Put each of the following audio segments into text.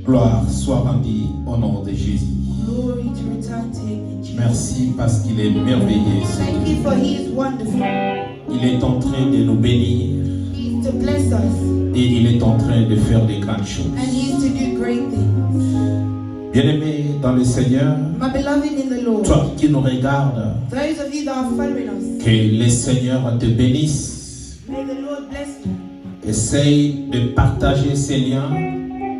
Gloire soit rendue au nom de Jésus. Glory to return to him in Jesus. Merci parce qu'il est merveilleux. Thank you for he is wonderful. Il est en train de nous bénir He is to bless us et il est en train de faire des grandes choses. and he is to do great things. Bien-aimé dans le Seigneur, My beloved in the Lord, toi qui nous regardes, those of you that are following us, que le Seigneur te bénisse. may the Lord bless you. Essaye de partager ces liens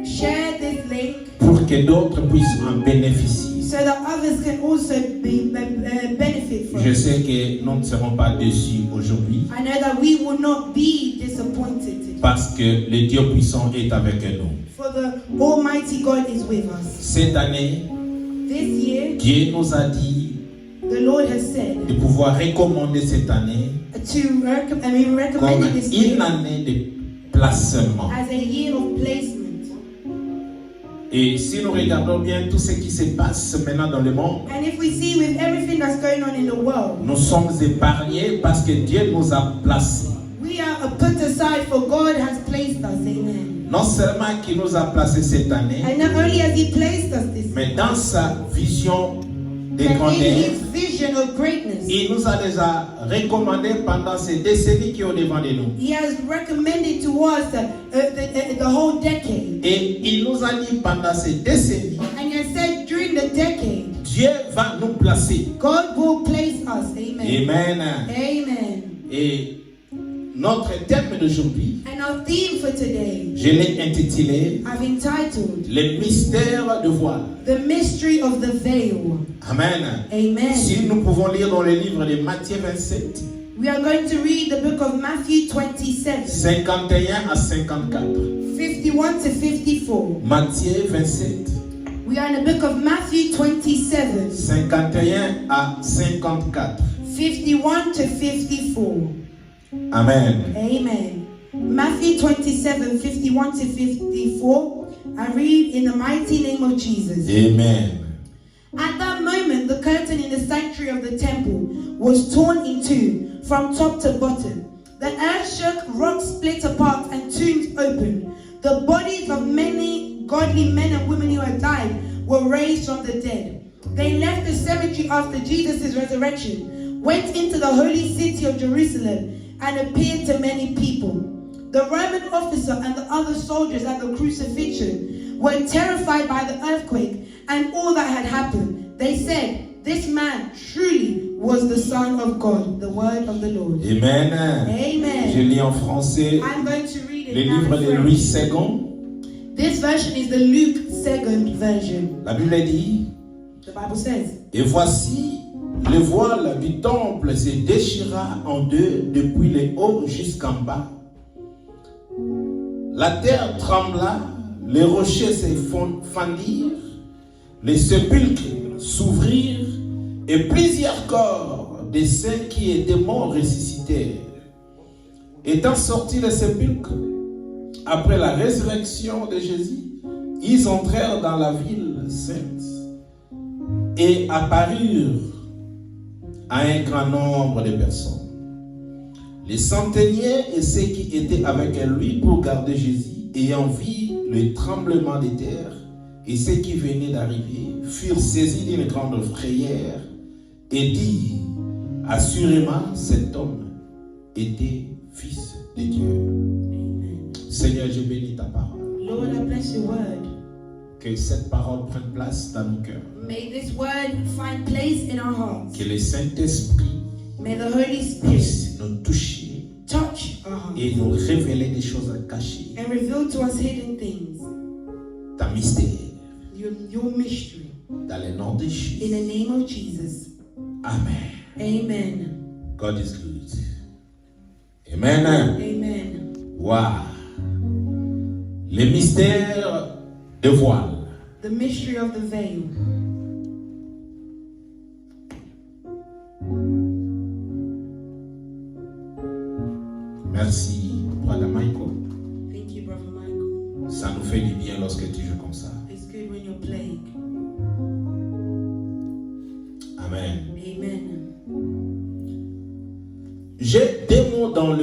Share this link pour que d'autres puissent en bénéficier. so that others can also benefit from Je it. sais que nous ne serons pas déçus aujourd'hui I know that we will not be disappointed today, parce que le Dieu puissant est avec nous. for the Almighty God is with us. Cette année, This year, Dieu nous a dit the Lord has said de pouvoir recommander cette année comme recommended this une year année de placement. as a year of placement. Et si nous regardons bien tout ce qui se passe maintenant dans le monde, And if we see with everything that's going on in the world, nous sommes épargnés parce que Dieu nous a placés. we are put aside for God has placed us. Amen. Non seulement qu'il nous a placés cette année, And not only has he placed us this mais dans sa vision de but in grandeur, his vision of greatness, il nous a déjà recommandé pendant ces décennies qui ont devant de nous. he has recommended to us the whole decade. Et il nous a dit pendant ces décennies, And he has said during the decade, Dieu va nous placer. God will place us. Amen. Amen. Amen. Et notre thème d'aujourd'hui, And our theme for today, je l'ai intitulé I've entitled Le mystère de voile. The Mystery of the Veil. Amen. Amen. Si nous pouvons lire dans le livre de Matthieu 27, We are going to read the book of Matthew 27, 51 à 54. 51 to 54. Matthieu 27, We are in the book of Matthew 27, 51 à 54. 51 to 54. Amen. Amen. Matthew 27, 51 to 54. I read in the mighty name of Jesus. Amen. At that moment, the curtain in the sanctuary of the temple was torn in two from top to bottom. The earth shook, rocks split apart, and tombs opened. The bodies of many godly men and women who had died were raised from the dead. They left the cemetery after Jesus' resurrection, went into the holy city of Jerusalem, and appeared to many people. The Roman officer and the other soldiers at the crucifixion were terrified by the earthquake and all that had happened. They said, "This man truly was the Son of God." The word of the Lord. Amen. Amen. Je lis en français I'm going to read le it now livre in de French. Louis II. This version is the Luke 2nd version. La Bible dit, The Bible says, et voici, le voile du temple se déchira en deux depuis le haut jusqu'en bas. La terre trembla, les rochers se fendirent, les sépulcres s'ouvrirent et plusieurs corps de ceux qui étaient morts ressuscitèrent. Étant sortis des sépulcres, après la résurrection de Jésus, ils entrèrent dans la ville sainte et apparurent à un grand nombre de personnes. Les centeniers et ceux qui étaient avec lui pour garder Jésus, ayant vu le tremblement de terre et ceux qui venaient d'arriver, furent saisis d'une grande frayeur et dirent, assurément cet homme était fils de Dieu. Seigneur, je bénis ta parole. Lord, I bless your word. Que cette parole prenne place dans nos cœurs. May this word find place in our hearts. Que le Saint-Esprit May the Holy Spirit puisse nous toucher touch our hearts et nous révéler des choses cachées. and reveal to us hidden things, Ta mystère. your mystery. Dans le nom de In Jésus. the name of Jesus. Amen. Amen. God is good. Amen. Amen. Wow. Le mystère de voile. The mystery of the veil. Merci, Brother Michael. Thank you, Brother Michael. Ça nous fait du bien lorsque tu joues comme ça. It's good when you're playing. Amen. Amen. J'ai deux mots dans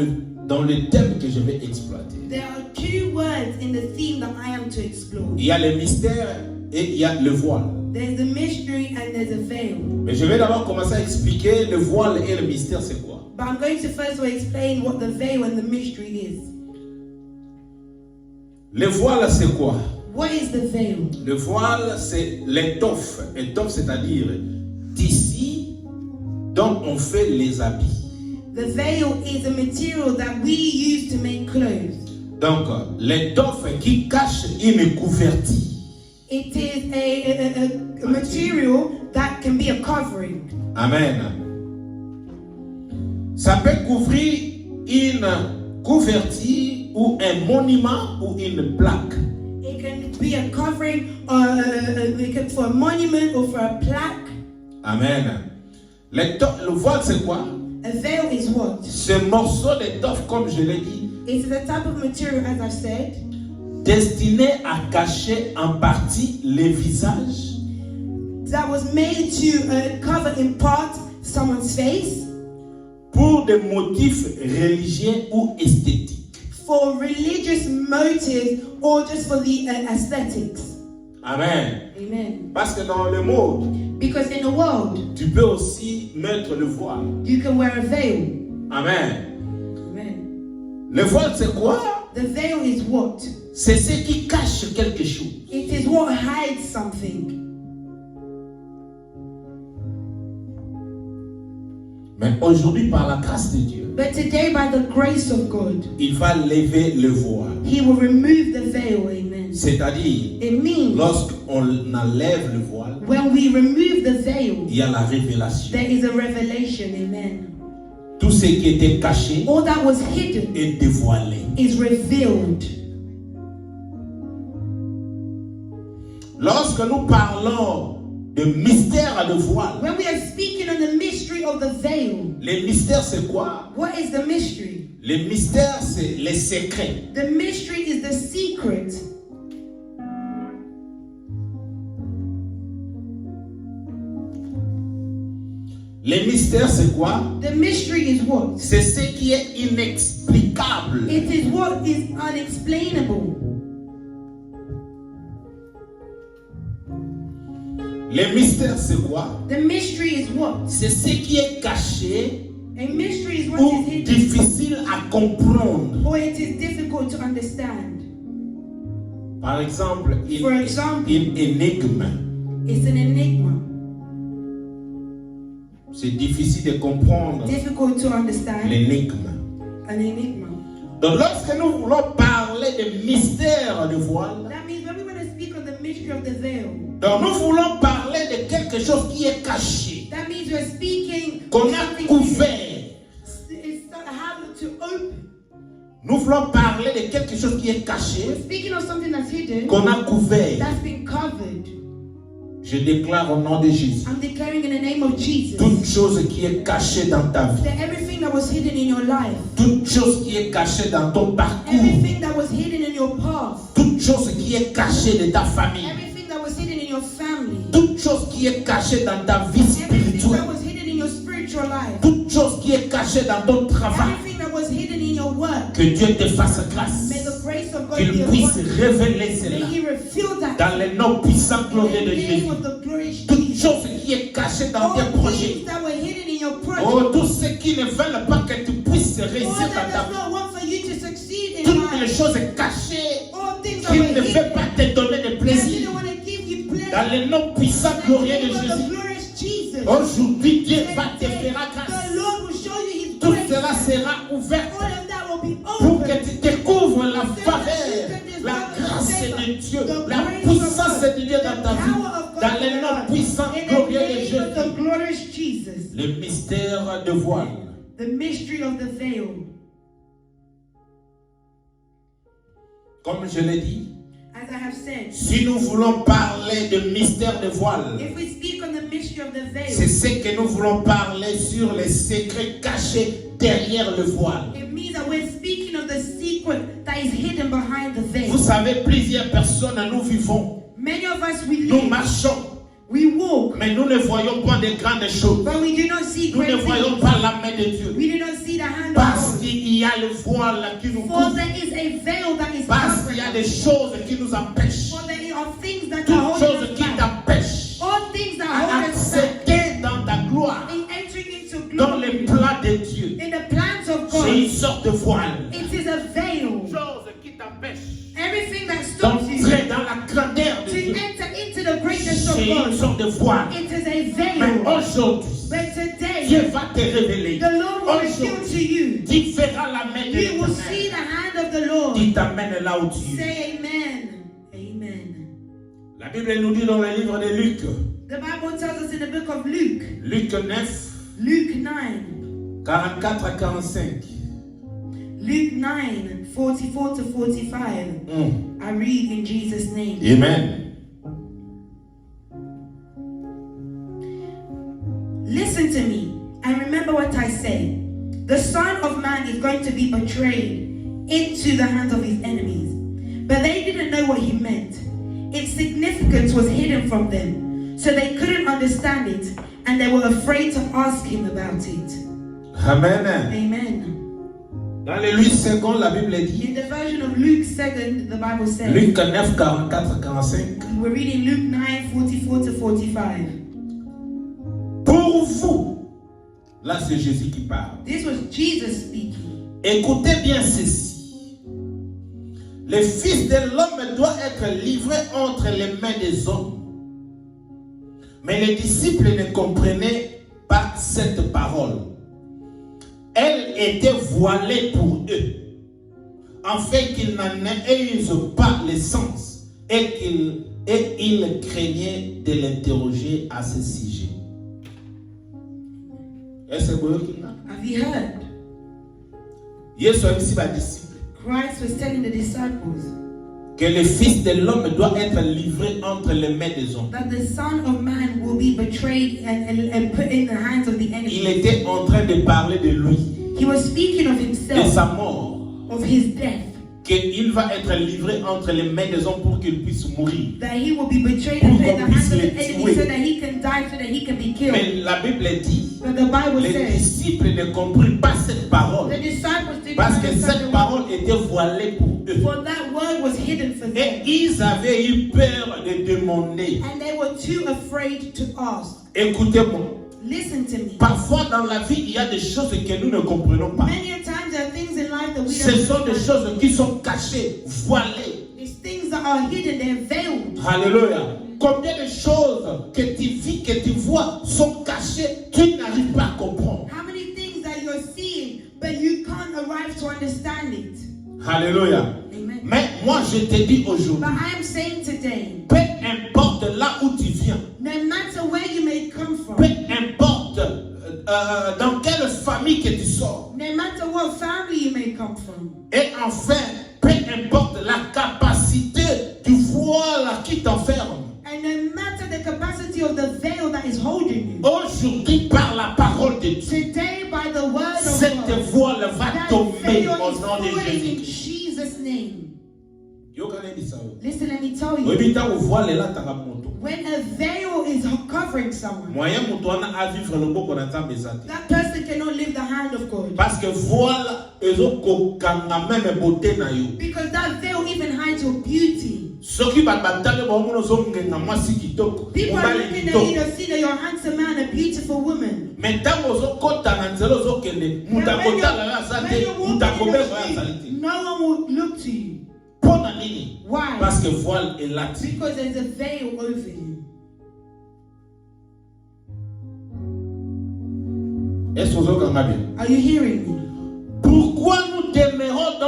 le thème que je vais exploiter. There are two words in the theme that I am to explore. Il y a le mystère et il y a le voile. There's a mystery and there's a veil. Mais je vais d'abord commencer à expliquer le voile et le mystère c'est quoi. But I'm going to first of all explain what the veil and the mystery is. Le voile c'est quoi? What is the veil? Le voile c'est l'étoffe. Étoffe c'est-à-dire tissu dont on fait les habits. The veil is a material that we use to make clothes. Donc l'étoffe qui cache une couverture. It is a material that can be a covering. Amen. Ça peut couvrir une couverture ou un monument ou une plaque. It can be a covering for a monument or for a plaque. Amen. Le voile c'est quoi? A veil is what? Ce morceau d'étoffe, comme je l'ai dit, It's the type of material, as I've said, destiné à cacher en partie les visages, that was made to cover in part someone's face pour des motifs religieux ou esthétiques. for religious motives or just for the aesthetics. Amen. Amen. Parce que dans le monde, Because in the world, tu peux aussi mettre le voile. you can wear a veil. Amen. Amen. Le voile, c'est quoi? The veil is what? C'est ce qui cache quelque chose. It is what hides something. Mais aujourd'hui, par la grâce de Dieu, But today, by the grace of God, il va lever le voile. He will remove the veil. Amen. C'est-à-dire, It means lorsqu'on enlève le voile, when we remove the veil, il y a la révélation. there is a revelation. Amen. Tout ce qui était caché All that was hidden est dévoilé. is revealed. Lorsque nous parlons de mystère de voile, When we are speaking on the mystery of the veil, le mystère c'est quoi? what is the mystery? Le mystère c'est les secrets. The mystery is the secret. Le mystère c'est quoi? The mystery is what? C'est ce qui est inexplicable. It is what is unexplainable. Le mystère c'est quoi? The mystery is what? C'est ce qui est caché A mystery is what ou is hidden, difficile à comprendre. or it is difficult to understand. Par exemple, For example, une énigme. it's an enigma, C'est difficile de comprendre difficult to understand. l'énigme. An enigma. Donc lorsque nous voulons parler de mystère de voile, That means when we want to speak on the mystery of the veil, donc nous voulons parler de quelque chose qui est caché, that means we're speaking qu'on a something couvert. it's how to open. Nous voulons parler de quelque chose qui est caché, We're speaking of something that's hidden, qu'on a couvert. that's been covered. Je déclare au nom de Jésus, I'm declaring in the name of Jesus toute chose qui est cachée dans ta vie, that everything that was hidden in your life, toute chose qui est cachée dans ton parcours, everything that was hidden in your path, toute chose qui est cachée de ta famille, everything that was hidden in your family, toute chose qui est cachée dans ta vie everything that spirituelle, was hidden in your spiritual life, toute chose qui est cachée dans ton travail, everything that was hidden in your work. que Dieu te fasse grâce, May the grace of God qu'il be puisse upon you. révéler May cela He reveal that dans le nom puissant in glorieux the de name Jésus. of the glorious Toute Jesus. chose qui est cachée dans All tes projets, things that were hidden in your project, oh, tous ceux qui ne veulent pas que tu puisses all réussir that dans ta does vie, not want for you to succeed in toutes les life, choses cachées all things that qui were ne hidden, veulent pas te donner de that plaisir, didn't want to give you pleasure, dans le nom puissant in the glorieux de name of the Jésus, glorious Jesus. aujourd'hui Dieu va te Today, faire grâce. the Lord will show you His Tout grace. cela sera ouvert All of that will be pour open. que tu découvres la faveur, la grâce de Dieu, la puissance de Dieu dans ta vie, dans le nom puissant In the glorieux de name of Jésus. the glorious Jesus. Le mystère de voile. The mystery of the veil. Comme je l'ai dit, As I have said, si nous voulons parler de mystère de voile, if we speak on the mystery of the c'est veil, ce que nous voulons parler sur les secrets cachés derrière le voile. it means that we're speaking of the secret that is hidden behind the Vous veil. savez, plusieurs personnes, nous vivons, Many of us, we nous live, marchons, We walk, mais nous ne voyons pas de grandes choses. but we do not see Nous ne great voyons things. pas la main de Dieu. We do not see the hand Parce of God. qu'il y a le voile qui nous For couvre. there is a veil that is Parce covering qu'il y a us. des choses qui nous empêchent. For there are things that are Toutes holding choses us qui back. t'empêchent All things that à hold us back accéder dans ta gloire, in entering into dans les glory, plans de Dieu. in the plans of C'est une God. sorte de voile. It is a veil. Chose qui t'empêche Everything that stops you d'entrer dans la grandeur de to Dieu. enter into the greatness of C'est une God. sorte de voile. It is a Mais veil. aujourd'hui, But today, Dieu va te révéler. the Lord will reveal to you. Tu verras la main de You will see l'Éternel the hand of the Lord. qui t'amène là où tu es. Say amen. Amen. La Bible nous dit dans le livre de Luc, The Bible tells us in the book of Luke, Luc 9, Luke 9, 44 à 45. Luke 9, 44 to 45. I read in Jesus' name. Amen. Listen to me and remember what I say. The Son of Man is going to be betrayed into the hands of his enemies. But they didn't know what he meant. Its significance was hidden from them, so they couldn't understand it, and they were afraid to ask him about it. Amen. Amen. Dans le Luc 2, la Bible dit, In the version of Luke 2, the Bible says, Luc 9, 44 45. we're reading Luke 9, 44 to 45. Pour vous, là c'est Jésus qui parle. This was Jesus speaking. Écoutez bien ceci. Le Fils de l'homme doit être livré entre les mains des hommes. Mais les disciples ne comprenaient pas cette parole. Elle était voilée pour eux, afin qu'ils n'en aient pas le sens et ils craignaient de l'interroger à ce sujet. Est-ce que vous avez Have you heard? Yesu ici va disciple Christ was telling the disciples que le Fils de l'homme doit être livré entre les mains des hommes. that the Son of Man will be betrayed and put in the hands of the Il enemy. était en train de parler de lui, He was speaking of de himself, sa mort, of his death, qu'il va être livré entre les mains des hommes pour qu'il puisse mourir. that he will be betrayed and put in the hands of the enemy so that he can die, so that he can be killed. Mais la Bible dit, But the Bible les says disciples ne comprirent pas cette parole the disciples didn't parce que understand cette the parole était voilée pour eux. for that word was hidden for Et them. ils avaient eu peur de demander. And they were too afraid to ask. Écoutez-moi, Listen to me. parfois dans la vie, il y a des choses que nous ne comprenons pas. Many a times there are things in life that we Ce don't sont des understand. choses qui sont cachées, voilées. There's things that are hidden, they're veiled. Alléluia. Combien de choses que tu vis, que tu vois sont cachées, tu n'arrives pas à comprendre. How many things that you're seeing, but you can't arrive to understand it. Alléluia. Amen. Mais moi je te dis aujourd'hui, But I am saying today, peu importe là où tu viens, no matter where you may come from, peu importe dans quelle famille que tu sors, no matter what family you may come from, et enfin, peu importe la capacité du voile qui t'enferme, and no matter the capacity of the veil that is holding you, aujourd'hui par la parole de Dieu, today by the word of cette God, voile va that tomber veil au is nom de falling in Jésus. Jesus' name. Yo kana bisa o. Listen, let me tell you, Webi ntango voile là tanga moto. when a veil is covering someone, Moyen moto wana a vivre loboko na Nzambe ezate. that person cannot live the hand of God. Parce que voile ezokokanga même beauté na yo. Because that veil even hides your beauty. Soki batale ba omono zongenga mwasi kitoko. People are Mobali looking at you kitoko. to see that you're a handsome man, a beautiful woman. Mais ntango ozokota na nzela ozokende, mutu akotala yo aza te, mutu akobeba yo azali te. no one will look to you. Mpona nini? Why? Parce que voile elati. Because there's a veil over you. Est-ce que ozokanga bien? Are you hearing me? Pourquoi nous demeurons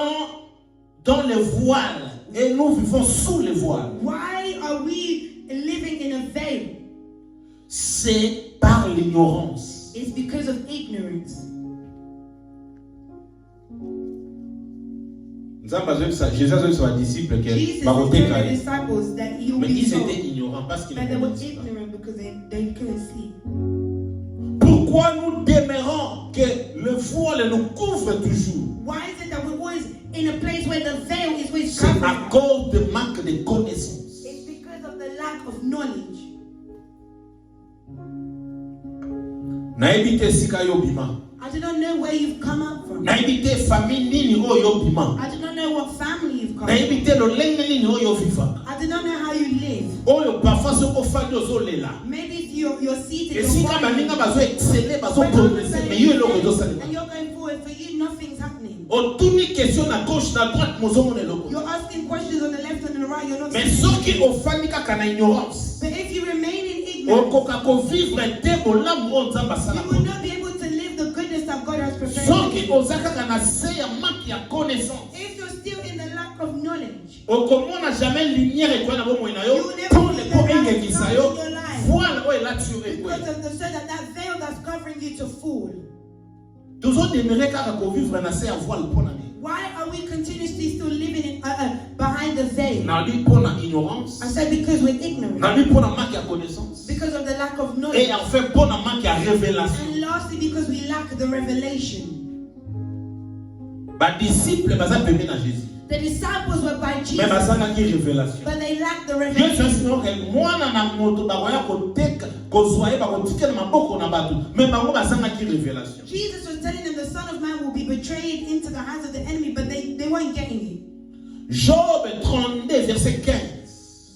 dans le voile et nous vivons sous le voile? Why are we living in a veil? C'est par l'ignorance. It's because of ignorance. Jésus a dit aux disciples que Jesus told the disciples that he will mais be ils told, étaient ignorants parce qu'ils but ne they were connaissaient pas. ignorant because they couldn't see. Pourquoi nous demeurons que le voile nous couvre toujours? Why is it that we're always in a place where the veil is always C'est covered? à cause de manque de connaissances. It's because of the lack of knowledge. Nayebi te sika yo bima. I do not know where you've come up from. Nayebi te famille nini oyo bima. I do not know what family you've come Nayebi te from. lolenge nini oyo viva. I do not know how you live. Oyo parfois soko fandi ozolela. Maybe you're seated. Et si ka baninga bazo exceller, bazo progresser, mais yo eloko ezosalema. And you're going forward. For you, nothing's happening. Otuni question na gauche na droite mozomona eloko. You're asking questions on the left and on the right. You're not. Mais soki ofandi kaka na ignorance. But if you remain in ignorance, Okoka ko vivre te bolamu o nzamba sala. you will not be able to live the goodness that God has prepared. Soki ozaka kana se ya manque ya connaissance. If you're still in the lack of knowledge, Okomona jamais lumière ekwana bomo na you yo. will Pour never le see po the light engekisa shine yo. in your life. Voile o elati yo ekwe. Because of the so that veil that's covering you to fall. Toujours demeurer kaka ko vivre na se ya voile pona ni. Why are we continuously still living in, behind the veil? Na li pona ignorance. I said because we're ignorant. Na li pona manque ya connaissance. Because of the lack of Et knowledge. enfin pona manque ya révélation. And lastly, because we lack the revelation. Ba disciple baza pembe na Jésus. The disciples were by Jesus, Mais bazanga ki révélation. but they lacked the Dieu revelation. sait que mwana na moto bakoya koteka kozwaye bakotikela maboko na bato. Mais bango bazanga ki révélation. Jesus was telling them the Son of Man will be betrayed into the hands of the enemy, but they weren't getting it. Job 32 verset 15.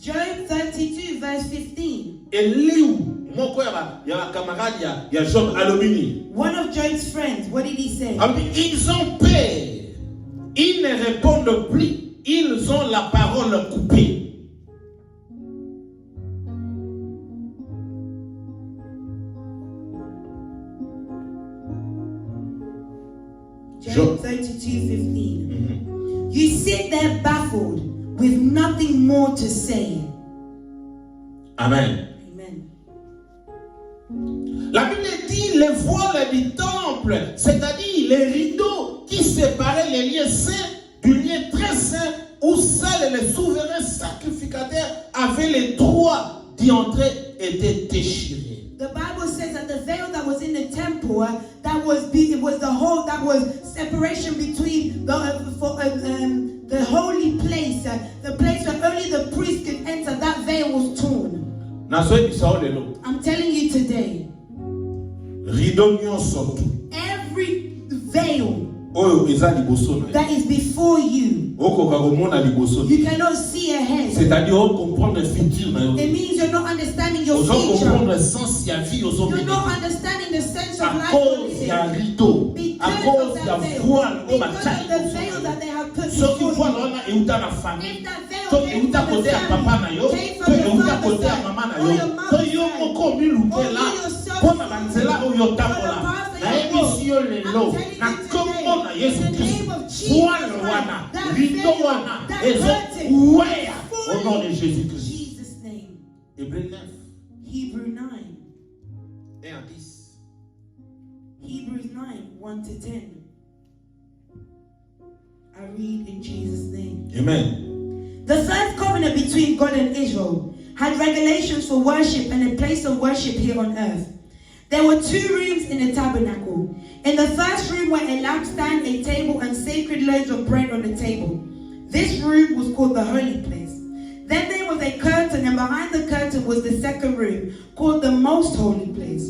Job 32 verse 15. Eliu moko ya camarade ya Job alobini. One of Job's friends, what did he say? Ils ont peur. Ils ne répondent plus. Ils ont la parole coupée. Job 32:15. You sit there baffled with nothing more to say. Amen. Amen. La Bible dit les voiles du temple, c'est-à-dire les rideaux qui séparaient les lieux saints du lieu très saint où seuls les souverains sacrificateurs avaient le droit d'y entrer étaient déchirés. The Bible says that the veil that was in the temple, that was separation between the holy place, the place where only the priest could enter. That veil was torn. I'm telling you today, every veil that is before you, you cannot see ahead. C'est-à-dire comprendre le futur. It means you're not understanding your comprendre le future. sens ya vie You're not understanding the sense of à life. cause ya rideau, à Because cause of ya that veil. voile, Because of the veil that they have put soki before voile you. wana euta na famille, If that veil to came euta from kote the ya papa na yo, family, came to from your euta father's kote ya side, mama na or yo, your to mother's yo side, moko milukela or you yourself, mpona banzela oyo or the tambola. path that you Nayebisi yo go. lelo I'm telling na you kombo na today, Yesu in the Kristo, name of Jesus voile Christ, wana, that rideau veil, wana, that ezo curtain, kuweya au nom de Jésus Christ. Jesus' name. Hébreux 9, Hebrew 9. 1 à 10. Hebrews 9, 1 to 10. I read in Jesus' name. Amen. The first covenant between God and Israel had regulations for worship and a place of worship here on earth. There were 2 rooms in the tabernacle. In the first room were a lampstand, a table, and sacred loaves of bread on the table. This room was called the holy place. Then there was a curtain, and behind the curtain was the second room, called the most holy place.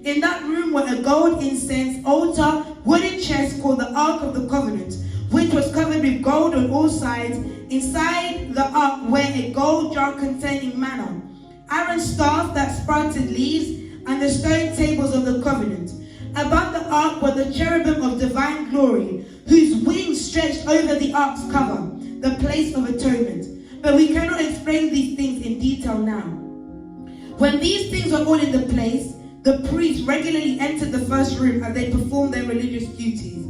In that room were a gold incense altar, wooden chest called the Ark of the Covenant, which was covered with gold on all sides. Inside the ark were a gold jar containing manna, Aaron's staff that sprouted leaves, and the stone tables of the covenant. Above the ark were the cherubim of divine glory, whose wings stretched over the ark's cover, the place of atonement. But we cannot explain these things in detail now. When these things were all in the place, the priests regularly entered the first room as they performed their religious duties.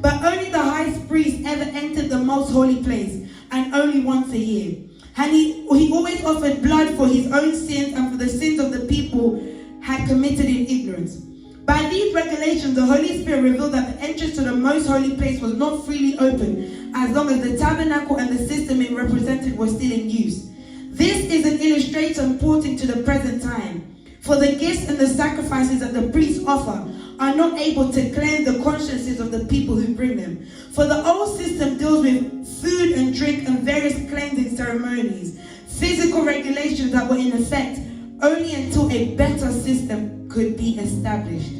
But only the high priest ever entered the most holy place, and only once a year. And he always offered blood for his own sins and for the sins of the people had committed in ignorance. By these regulations, the Holy Spirit revealed that the entrance to the most holy place was not freely open as long as the tabernacle and the system it represented were still in use. This is an illustration pointing to the present time. For the gifts and the sacrifices that the priests offer are not able to cleanse the consciences of the people who bring them. For the old system deals with food and drink and various cleansing ceremonies, physical regulations that were in effect only until a better system could be established.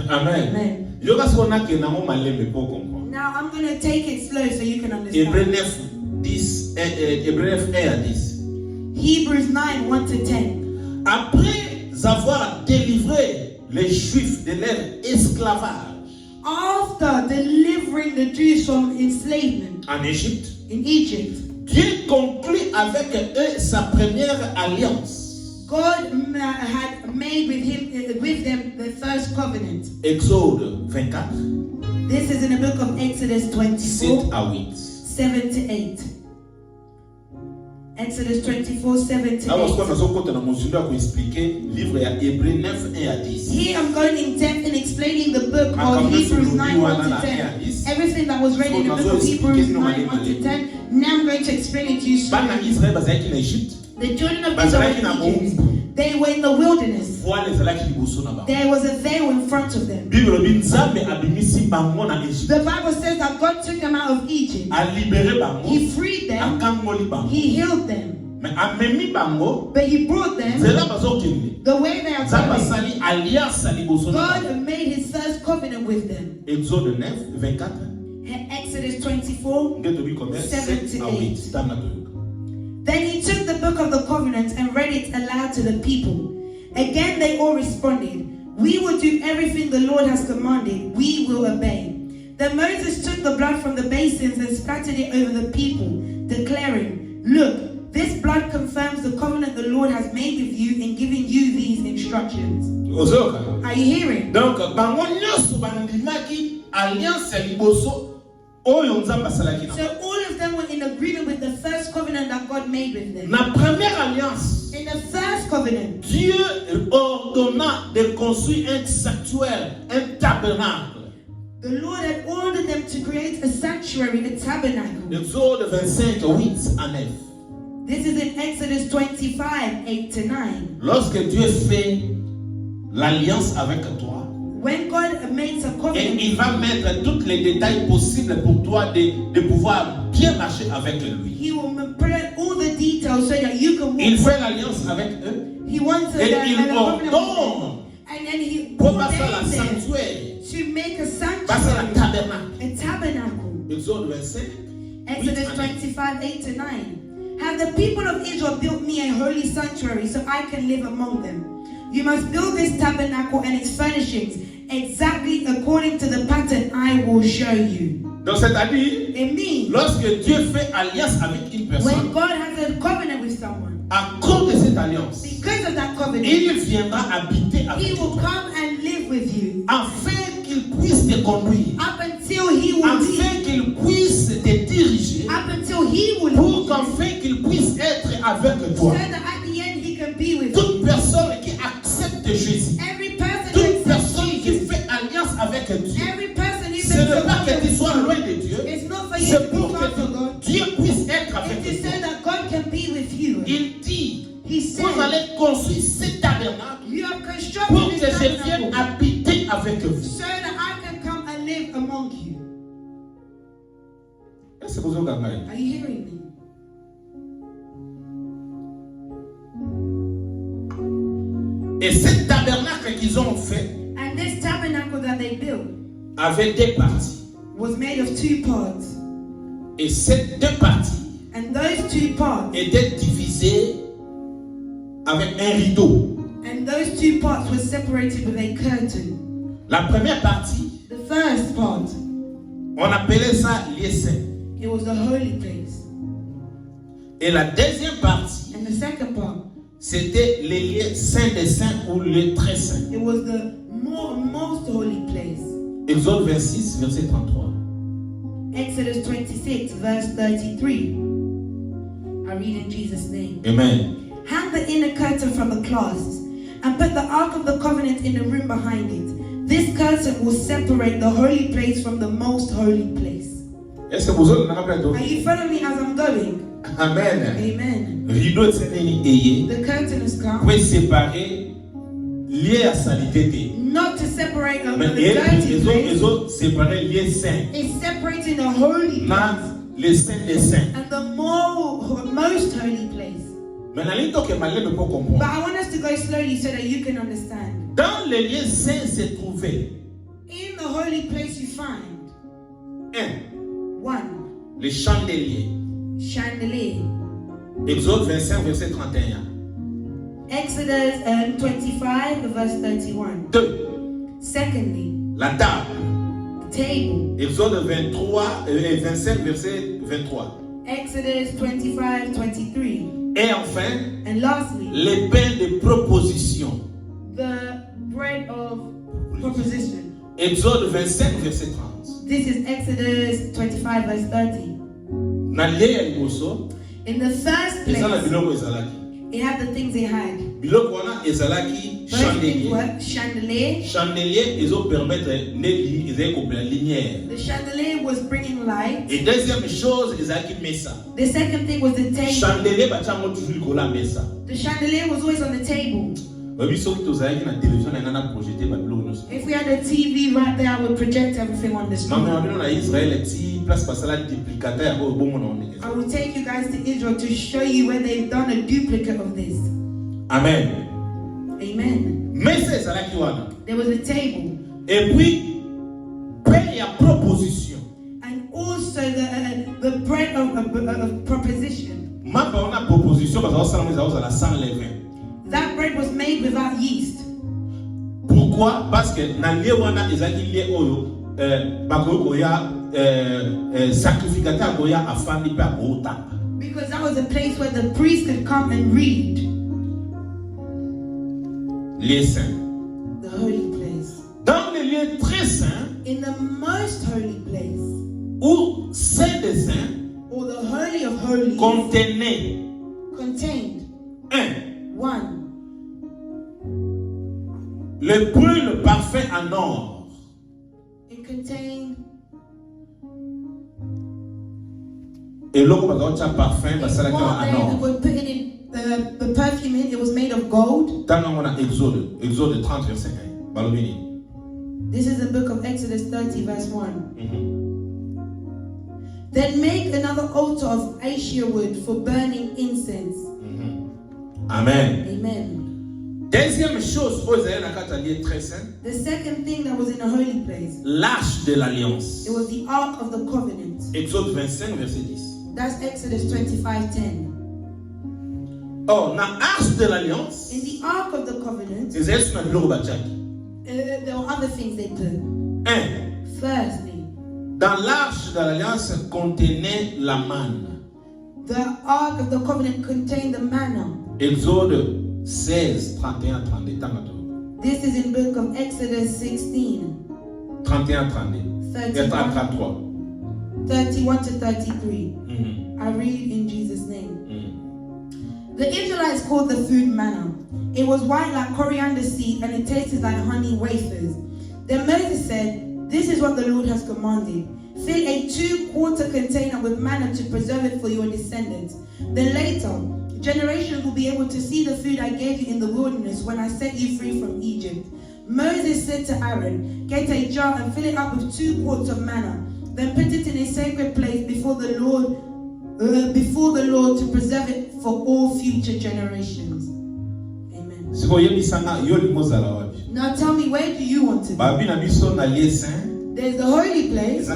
Amen. Amen. Yoga sona ke na mo malembe pour comprendre. Now I'm going to take it slow so you can Hébreux understand. 9, 10, Hébreux 9, 1 à 10. Hebrews 9, 1 to 10. Après avoir délivré les Juifs de leur esclavage After delivering the Jews from enslavement en Égypte, in Egypt, Dieu conclut avec eux sa première alliance. God had made with them the first covenant. Exode 24, This is in the book of Exodus 7 24, à 8. 7 to 8. Exodus 24, 7 to Alors, ce 8. qu'on a son côté dans mon sujet pour expliquer le livre à Hébreux 9, 1 à 10. Here I'm going in depth in explaining the book of Hebrews 9, 1 to 10. Everything that was read in the book of Hebrews 9, 1 to 10. Now I'm going to explain it to you Bana slowly. Israël bazalaki na Égypte, The children of Israel were in Egypt. They were in the wilderness. voile ezalaki liboso na bango. There was a veil in front of them. Bible lobi Nzambe abimisi bango na Égypte. The Bible says that God took them out of Egypt. A libéré bango, He freed them. akangoli bango. He healed them. Mais amemi bango, But He brought them nzela bazokende. the way they are Nzambe going. asali alliance liboso na bango. God made His first covenant with them. Exode 9, 24. Exodus 24. Nde tobi combien? 7 to 7 à 8. Tana toyoka. Then He took the book of the covenant and read it aloud to the people. Again they all responded, "We will do everything the Lord has commanded. We will obey." Then Moses took the blood from the basins and splattered it over the people, declaring, "Look, this blood confirms the covenant the Lord has made with you in giving you these instructions." Ozoka. Are you hearing? Donc bango nyonso bandimaki alliance liboso oyo Nzambe asalaki na. So all of them were in agreement with the first covenant that God made with them. Na première alliance, In the first covenant, Dieu ordonna de construire un sanctuaire, un tabernacle. the Lord had ordered them to create a sanctuary, a tabernacle. Exode 25, 8 à 9. This is in Exodus 25, 8 to 9. Lorsque Dieu fait l'alliance avec toi, When God makes a et covenant, il va mettre tous les détails possibles pour toi de pouvoir bien marcher avec lui. He will put all the details so that you can Il walk. fait l'alliance avec eux He wants et il a covenant with them. ordonne And then He pour passer la ordained them sanctuaire, to make a passer la sanctuary, tabernacle. a tabernacle. Exode 25. Exodus 25, 8 to 9. Have the people of Israel built me a holy sanctuary so I can live among them. You must build this tabernacle and its furnishings exactly according to the pattern I will show you. Donc c'est-à-dire, It means lorsque Dieu fait alliance avec une when personne, God has a covenant with someone, à cause de cette alliance, because of that covenant, il viendra habiter avec He will toi, come and live with you afin qu'il puisse te conduire, up until He will lead, afin qu'il puisse te diriger, up until He will pour lead, qu'enfin qu'il puisse être avec so toi. that at the end He can be with you. Toute personne qui accepte Jésus, Every person who toute accepts personne qui Jesus, fait alliance avec Dieu, every person who ce n'est pas que tu makes sois a loin de Dieu, it's not for you c'est to be pour far from que God. Dieu puisse être avec It is so toi. that God can be with you. Il dit, He vous said, allez construire ce tabernacle you have pour constructed que this je vienne tabernacle habiter avec vous. so that I can come and live among you. Est-ce que vous avez compris? Are you hearing me? Et ce tabernacle qu'ils ont fait And this tabernacle that they built avait deux parties. was made of two parts. Et ces deux parties And those two parts, étaient divisées avec un rideau. and those two parts were separated with a curtain. La première partie, The first part, on appelait ça lieu saint. it was the holy place. Et la deuxième partie, And the second part, c'était les lieux saints des saints ou les très saints. it was the most holy place. Exode 26, verset 33. Exodus 26, verse 33. I read in Jesus' name. Amen. Hang the inner curtain from the clasps and put the Ark of the Covenant in the room behind it. This curtain will separate the holy place from the most holy place. Est-ce que vous avez compris? Are you following me as I'm going? Amen. Amen. Rideau de Saint-Denis The curtain has come. pour séparer lié à salité. Not to separate Mais the dirty ils place. ont séparé lié saint. It's separating the holy place Dans les saints des saints. and the most holy place. Mais la ligne que malais ne peut But comprendre. I want us to go slowly so that you can understand. Dans les lieux saints se trouvait In the holy place you find 1. les chandeliers. Chandelier. Exode 25, verset 31. Exodus 25, verse 31. 2. Secondly, La table. table. Exode 25, verset 23. Exodus 25, 23. Et enfin, And lastly, les pains de proposition. the bread of proposition. Exode 25, verset 30. This is Exodus 25, verse 30. Na lié ya liboso, In the first eza na place, biloko ezalaki. it had the things they had. Biloko wana ezalaki First thing chandelier. were chandelier. Chandelier ezo permettre neli ezali kopela lumière. The chandelier was bringing light. Et deuxième chose ezalaki mesa. The second thing was the table. Chandelier batiango toujours likolo ya mesa. The chandelier was always on the table. Babi soki tozalaki na télévision na ngana projeter ba biloko nyonso. If we had a TV right there, I would project everything on the Mama screen. bino na Israël ti place basala duplicateur ya bomo na ondeke. I will take you guys to Israel to show you where they've done a duplicate of this. Amen. Amen. Mesa ezalaki wana. There was a table. Et puis pain ya proposition. And also the bread of proposition. Mapa wana proposition bazosala mo ezala sans levain. That bread was made without yeast. Pourquoi? Parce que na lié wana ezalaki lié oyo bakoyo koya sacrificateur koya afandi pe akotapa. Because that was a place where the priest could come and read. Lieu saint. The holy place. Dans les lieux très saints In the most holy place, où saint des saints or the holy of holies, contenait contained 1. le brûle parfait en or. It contained Et l'eau bazaocha parfum basalaki one en day or. that were putting in the perfume in. It was made of gold. Dans Exode 30 verset 1. Balobini. This is the book of Exodus 30 verse 1. Then make another altar of acacia wood for burning incense. Amen. Amen. Deuxième chose, aux lieu très saint, The second thing that was in a holy place, l'arche de l'alliance. it was the Ark of the Covenant. Exode 25 verset 10. That's Exodus 25:10. Oh, na arche de l'alliance, In the Ark of the Covenant, c'est juste na biloko batiaki. there were other things they put. 1. Firstly, Dans l'arche de l'alliance contenait la manne. the Ark of the Covenant contained the manna. Exode 16, 31, 32. Tangato. This is in book of Exodus 16, 31, 32. 31, 33. 31 to 33. I read in Jesus' name. The Israelites called the food manna. It was white like coriander seed and it tasted like honey wafers. Then Moses said, "This is what the Lord has commanded. Fill a 2-quart container with manna to preserve it for your descendants. Then later, generations will be able to see the food I gave you in the wilderness when I set you free from Egypt." Moses said to Aaron, "Get a jar and fill it up with 2 quarts of manna. Then put it in a sacred place before the Lord to preserve it for all future generations." Amen. Now tell me, where do you want to be? There's the holy place. There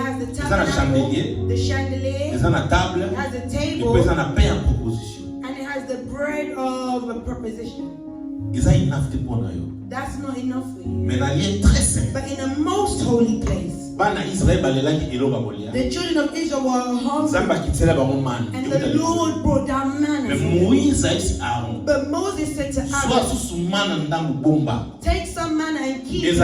has the tabernacle, the chandelier, it has the table, and it has the bread of a proposition. That's not enough for you. But in a most holy place, the children of Israel were hungry, and the Lord brought down manna. But Moses said to Aaron, "Take some manna and keep it."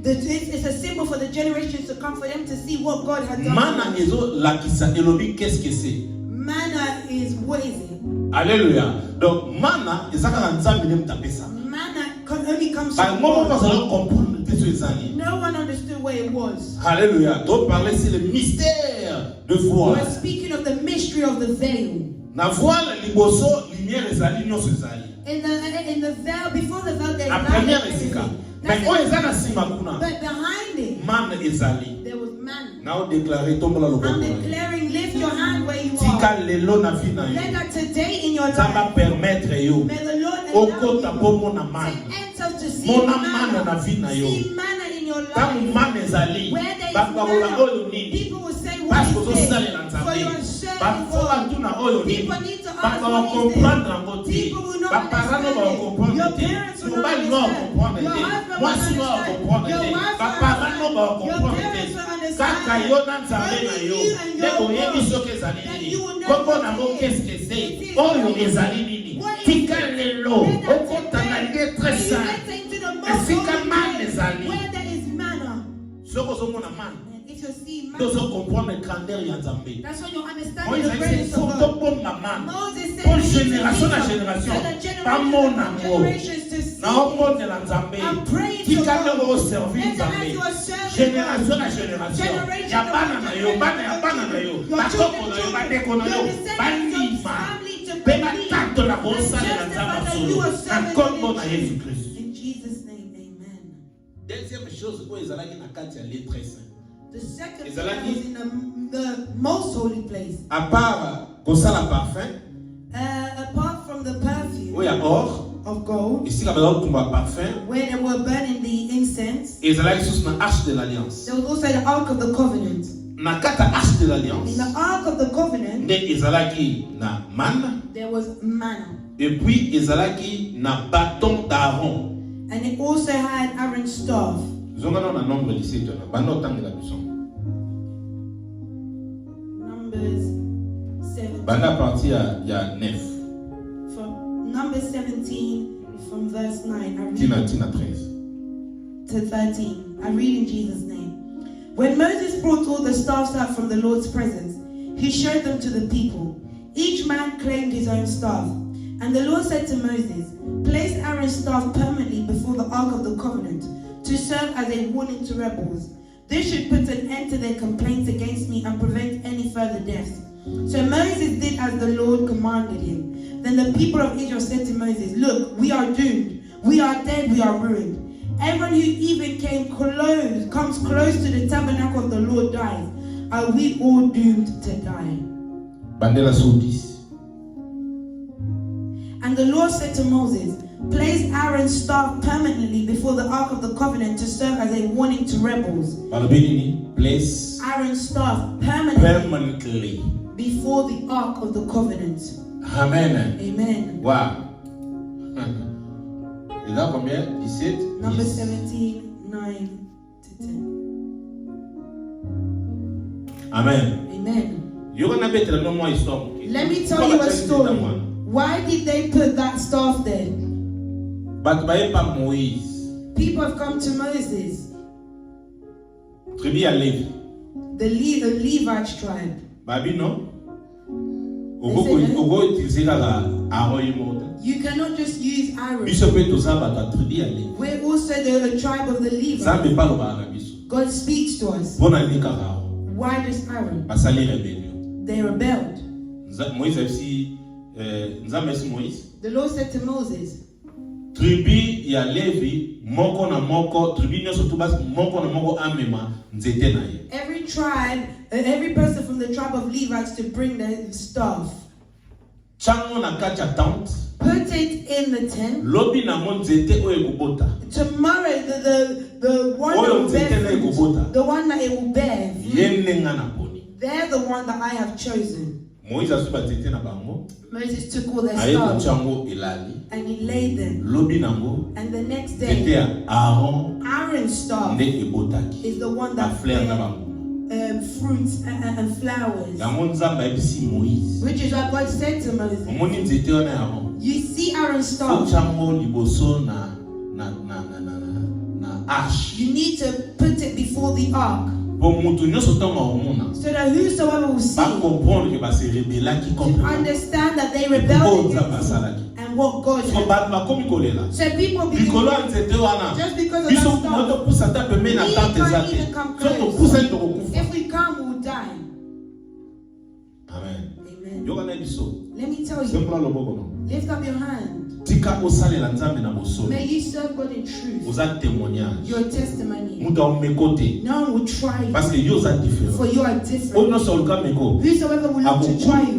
It's a symbol for the generations to come, for them to see what God had done. Manna is what is it? Alléluia. Donc, manna, Manna only comes from God. No one understood what it was. Alléluia. Donc, parler, c'est le mystère de voile. We're speaking of the mystery of the veil. Na voile, liboso, lumière, ezali, nyonso ezali. In the veil, before the veil, there's La light. première esika. Mais quand ezali na sima kuna, But behind it, manna ezali. there was man. Now déclarer tombe la I'm loboko. declaring, lift your hand where you Tika are. lelo na vie na Let yo. that today in your Ça life, va permettre yo. may the Lord allow Okota pomo na you man. to enter to see Mona mana na manna. vie na yo. See manna in your Tangu life. man ezali. Where there is Bakabola manna, oyo nini. people will say, Parce what que is ça this? les For lanzambe. you are serving Bafo God. batuna oyo nini. People need to ask, Baka what is comprendre this? ngo ti. People will not Baparano ba understand it. comprendre Your te. parents will not Mobali ba understand. comprendre Your te. husband Moi will si ba understand. comprendre Your te. wife will Baparano ba understand. Your comprendre parents te. will understand. Kaka yo na nzambe na Only yo. you and your Ndeko yebi God. soki ezali That nini. you will know Kombo what na it ngo is. qu'est-ce que It c'est. is. Oyo ezali nini. What is Tika it? lelo. Let that Okota na today, lettre when you sainte. enter into the most Esika holy man place, ezali. where there is manna. Soko zomona man. If you see Tozo manna, comprendre grandeur ya nzambe. that's when you understand Moïse the a dit greatness c'est of faut God. tobomba man. Moses said, Pour we need to génération na reach up génération. to the Pas mon amour. generations to see Na it. ombondela nzambe. I'm praying to Tika God. lelo servir Let the nzambe. hands you are serving Génération na God. génération. Generation Ya to bana na yo, bana ya bana na yo. Your Bakoko children, na yo, children, badeko na yo. your descendants, your Balima. family to Pe believe batato na and bosalela justify nzambe that solo. you are Na serving kombo God na in Yesu truth. Christ. In Jesus' name, amen. Deuxième chose oyo ezalaki na kati ya lettre sainte. The second Is thing that was in the most holy place. À part kosala parfum, Apart from the perfume oyo ya or, of gold, esika bazali kotumba parfum, where they were burning the incense, ezalaki lisusu na arche de l'alliance. there was also the Ark of the Covenant. Na kati ya arche de In l'alliance, the Ark of the Covenant, nde ezalaki na man, there was manna. et puis ezalaki na bâton d'Aaron. And it also had Aaron's staff. Zongana na nombre 17 na banda otangela biso. Numbers 17. Banda parti ya 9. From Numbers 17, from verse 9. I read Tina 13. to 13. I read in Jesus' name. When Moses brought all the staffs out from the Lord's presence, he showed them to the people. Each man claimed his own staff. And the Lord said to Moses, place Aaron's staff permanently before the Ark of the Covenant to serve as a warning to rebels. This should put an end to their complaints against me and prevent any further deaths. So Moses did as the Lord commanded him. Then the people of Israel said to Moses, look, we are doomed. We are dead. We are ruined. Everyone who even comes close to the tabernacle of the Lord dies. Are we all doomed to die? Bandela sur 10. And the Lord said to Moses, place Aaron's staff permanently before the Ark of the Covenant to serve as a warning to rebels. Place Aaron's staff permanently before the Ark of the Covenant. Amen. Amen. Wow. Il a combien? 17? Number 10. 17, 9 to 10. Amen. Amen. Let Let me tell you a story. Why did they put that staff there? People have come to Moses, the Levite tribe. You cannot just use Aaron. We're also the tribe of the Levites. God speaks to us. Why does Aaron? They rebelled. The Lord said to Moses, tribu ya Levi moko na moko, tribu nyoso tubasi moko na moko amema nzete na ye. Every tribe, every person from the tribe of Levites to bring their staff. Chango na kacha tent. Put it in the tent. Lobi na mo nzete oye kubota. Tomorrow, the one that will bear fruit, the one that it will bear, they're the one that I have chosen. Moses took all their staffs and he laid them. And the next day, Aaron's staff is the one that bears fruits and flowers. Which is what God said to Moses. You see Aaron's staff. You need to put it before the ark. So that whosoever will see to understand that they rebelled against him and what God had. So people begin just because of that stuff. We can't even come close. If we come, we will die. Amen. Let me tell you. Lift up your hand. tika osalela nzambe na bosolo. May you serve God in truth. Oza témoignage. Your testimony. Muta omekote. No one will try Parce que yo za différent. for you are different. Ono soluka meko. Whosoever will look to try you,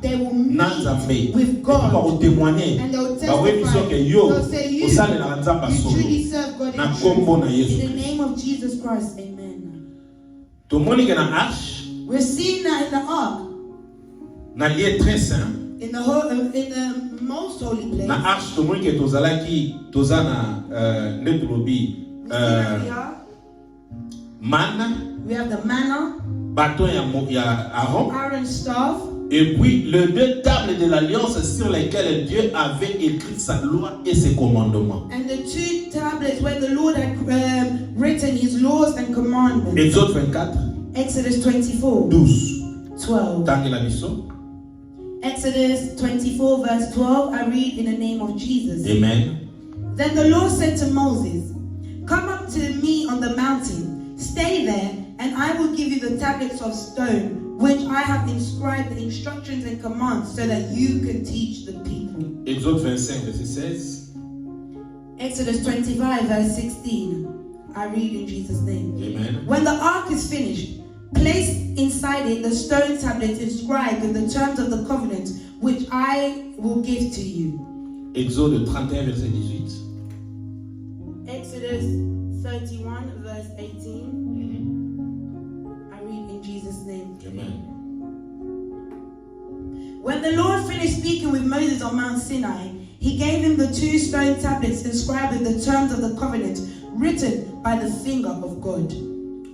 they will meet with God. Ba témoigner. And they will Ba webi testify. soke yo They'll say you osalela nzamba solo. truly serve God Na in kombo na truth. Yesu. In the name of Jesus Christ, amen. To monike na arche. We're seeing that in the ark, Na lieu très saint. in the most holy place. Na arche to monike tozalaki tozana netulobi manna. We have the manna, Bâton ya Aaron. Aaron's staff, Et puis les deux tables de l'alliance sur lesquelles Dieu avait écrit sa loi et ses commandements. and the two tablets where the Lord had written his laws and commandments. Exode 24, Exodus 24, 12. 12. Tangela biso. Exodus 24 verse 12, I read in the name of Jesus. Amen. Then the Lord said to Moses, "Come up to me on the mountain, stay there, and I will give you the tablets of stone, which I have inscribed the instructions and commands, so that you can teach the people." Exode 25, verset 16. Exodus 25 verse 16, I read in Jesus' name. Amen. When the ark is finished, place inside it the stone tablets inscribed with the terms of the covenant, which I will give to you. Exode 31, verset 18. Exodus 31 verse 18. I read in Jesus' name. Amen. When the Lord finished speaking with Moses on Mount Sinai, he gave him the two stone tablets inscribed with the terms of the covenant, written by the finger of God.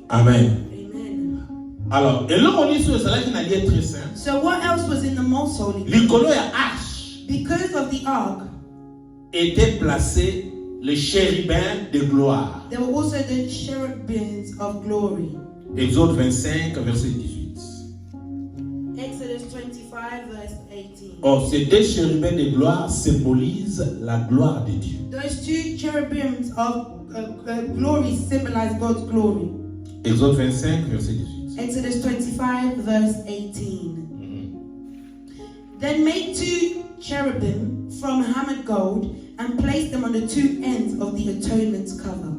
Amen. Amen. Alors, et là on est sur cela qui n'a lieu très saint. So what else was in the most holy? L'icône ya arche Because of the ark, était placé le chérubin de gloire. there were also the cherubims of glory. Exode 25, verset 18. Exodus 25 verse 18. Or, ces deux chérubins de gloire symbolisent la gloire de Dieu. Those two cherubims of glory symbolize God's glory. Exode 25, verset 18. Exodus 25 verse 18. Then make two cherubim from hammered gold and place them on the two ends of the atonement cover.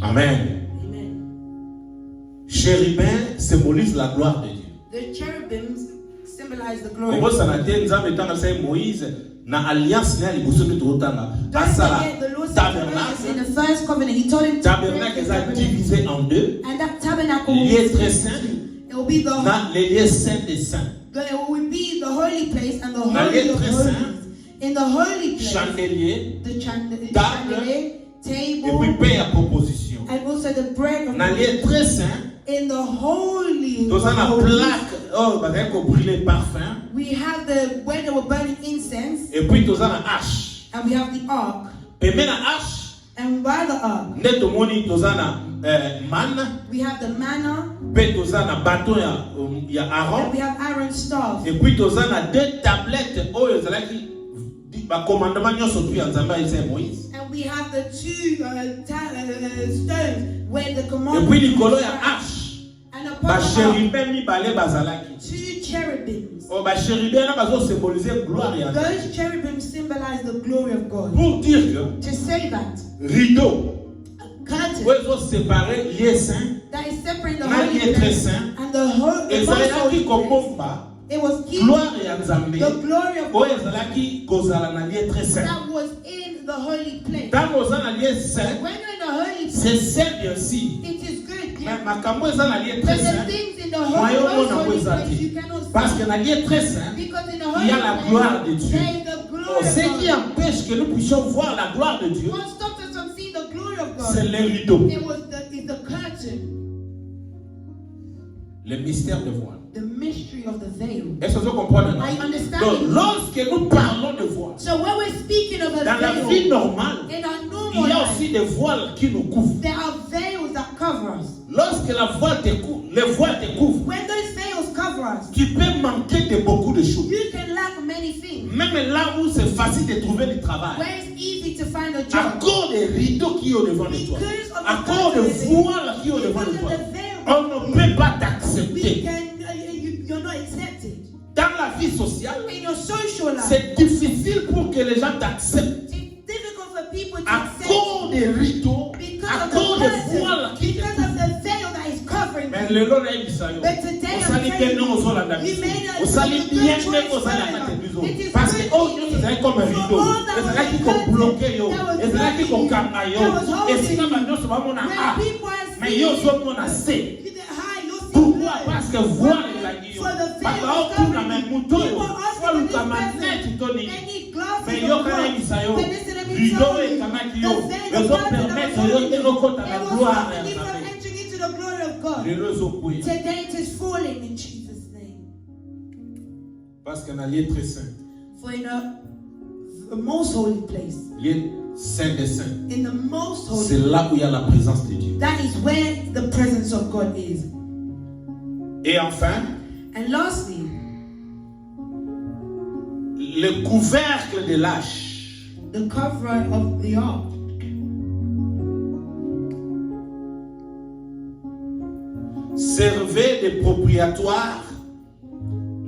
Amen. Amen. Chérubin symbolise la gloire de Dieu. The cherubims symbolize the glory. Comment ça n'a été nzambe tanga sa Moïse na alliance na liboso de totanga. Don't Asala forget, the Lord said to Moses in the first covenant, he told him to tabernacle break the est divisé en deux. and that tabernacle will Lieu be très split saint. in two. It will be the Na le lieu saint des saints. it will be the holy place and the Na holy lieu of très holies. saint. In the holy place, Chandelier the chandelier, table, et table, puis pain à proposition. and also the bread of Na lieu très saint. in the holy. Dans of una holies, plaque, oh, bah, qu'on brûlait parfum. we have the where they were burning incense, Et puis, dans una hache. and we have the ark. Et même la hache, And by the ark, net au moni, dans una manne. we have the manna, Puis, dans una bâton, il y a and Aaron. we have Aaron's staff. Et puis, dans una deux tablettes, oh, il y a qui, bah, commandement, il y a surtout, en Zamba, il y a Moïse. And we have the two stones where the Et commandment. puis, l'icolo, il y a hache. And upon Bah, the ark, chérubin, mi balé, bazalaki. two cherubims. Oh, bah, chérubin, là, bah, symboliser gloire et Those cherubims symbolize the glory of God. pour dire que, To say that, rideau, curtain où ils ont séparé lieu saint, that is separating the na holy lieu très place saint, and the most ezalaki holy place, komomba it was keeping gloire ya nzambe the glory of oyo God ezalaki kozala na lieu très saint. that was in the holy place. Ntango oza na lieu saint, When you're in the holy c'est place, saint bien sûr, it is good. mais Yeah. makambo eza na lieu But très the saint things in the moyen holy, most omona ngo holy eza place you te, cannot parce see. que na lieu très saint, Because in the il holy y a la place, gloire de Dieu. there is the glory Ce qui of God. empêche que nous puissions voir la gloire de Dieu, What stops us from seeing the glory of c'est God? le rideau, It was the curtain, le mystère de voile. the mystery of the veil. Est-ce que vous comprenez? I understand Donc, it. lorsque nous parlons de voile, So when we're speaking of a dans la vie veil, normale, in our il normal y a life, aussi des voiles qui nous couvrent. there are veils that cover us. Lorsque la voile te couvre, les voiles te couvrent, When those veils cover us, tu peux manquer de beaucoup de choses. you can lack many things. Même là où c'est facile de trouver du travail, Where it's easy to find a à job. cause des rideaux qui sont devant de toi, Because of à the cause des curtain, voiles qui sont devant de because toi, of the veil, on ne peut pas we t'accepter. can, you're not accepted. Dans la vie sociale, In your social life, c'est difficile pour que les gens t'acceptent It's difficult for people to à accept cause des rideaux, because à of cause the des voiles curtain, qui te because of the veil that is covering mais you. le lot est bisayo. But today Au I'm sali telling bien non au sol à you, David. you made a Au sali good bien choice même au sali à forever. Katebizo. It is Parce que good oh in Dieu it. c'est comme un For rideau. all that Et c'est là was qui qu'on bloque yo. that was Et c'est là qui qu'on blocking kanga yo. that was Et c'est là holding maintenant c'est vraiment When ah. people are Mais yo seeing so mon assez. you the high, you'll see Pourquoi? blood. Parce que voile la guillon. For the Parce veil que is au coup la covering même you. mouton. People are Soit asking le this camanette person, toni. they need glasses Mais of yo kana God. bisayo. But listen, let me Rideau tell et you, kamaki the yo. veil Le of zo God that permettre was yo holding te you, no kota it la was gloire. stopping you from entering into the glory of God. Les réseaux couillent. Today it is falling in Jesus' name. Parce qu'un allié très saint. For in a most holy place, Lieu saint des saints. in the most holy C'est là où il y a la présence de Dieu. that is where the presence of God is. Et enfin, And lastly, le couvercle de l'âche. the cover of the ark. Servait de propriétaire.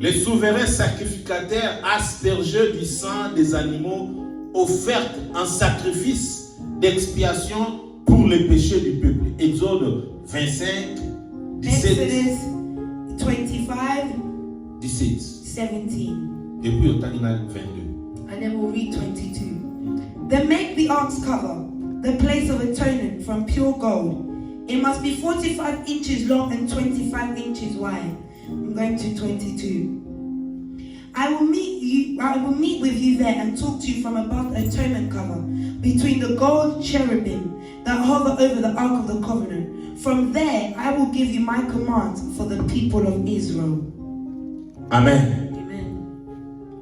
Les souverains sacrificateurs aspergeux du sang des animaux offerts en sacrifice d'expiation pour les péchés du peuple. Exode 25, 17, Exodus 25, 17. 17. Et puis au temps, il y en a 22. And then we'll read 22. Then make the ark's cover, the place of atonement, from pure gold. It must be 45 inches long and 25 inches wide. I'm going to 22. I will meet with you there and talk to you from above the atonement cover, between the gold cherubim that hover over the ark of the covenant. From there I will give you my commands for the people of Israel. Amen. Amen.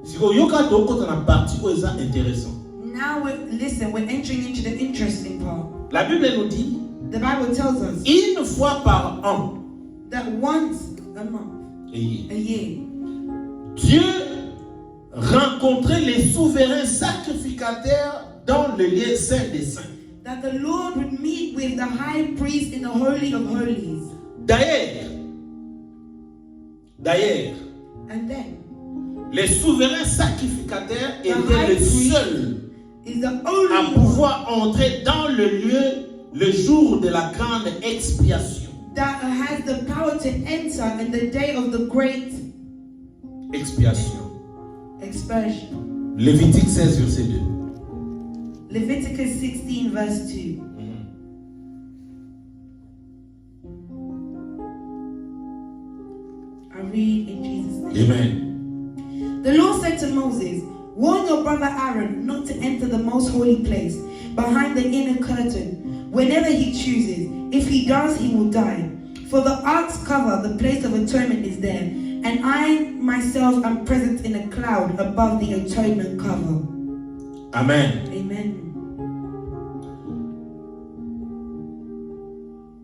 Si vous avez une partie où c'est intéressant. Now we're entering into the interesting part. La Bible nous dit, The Bible tells us une fois par an, that once a month, a year, Dieu rencontrait les souverains sacrificateurs dans le lieu saint des saints. that the Lord would meet with the high priest in the Holy of Holies. D'ailleurs, And then, les souverains sacrificateurs étaient high les priest seuls is the à only one pouvoir entrer dans le lieu le jour de la grande expiation. that has the power to enter in the day of the great Expiation. expansion. Lévitique 16, verset 2. Leviticus 16, verse 2. I read in Jesus' name. Amen. The Lord said to Moses, warn your brother Aaron not to enter the most holy place behind the inner curtain whenever he chooses. If he does, he will die. For the ark's cover, the place of atonement, is there, and I myself am present in a cloud above the atonement cover. Amen. Amen.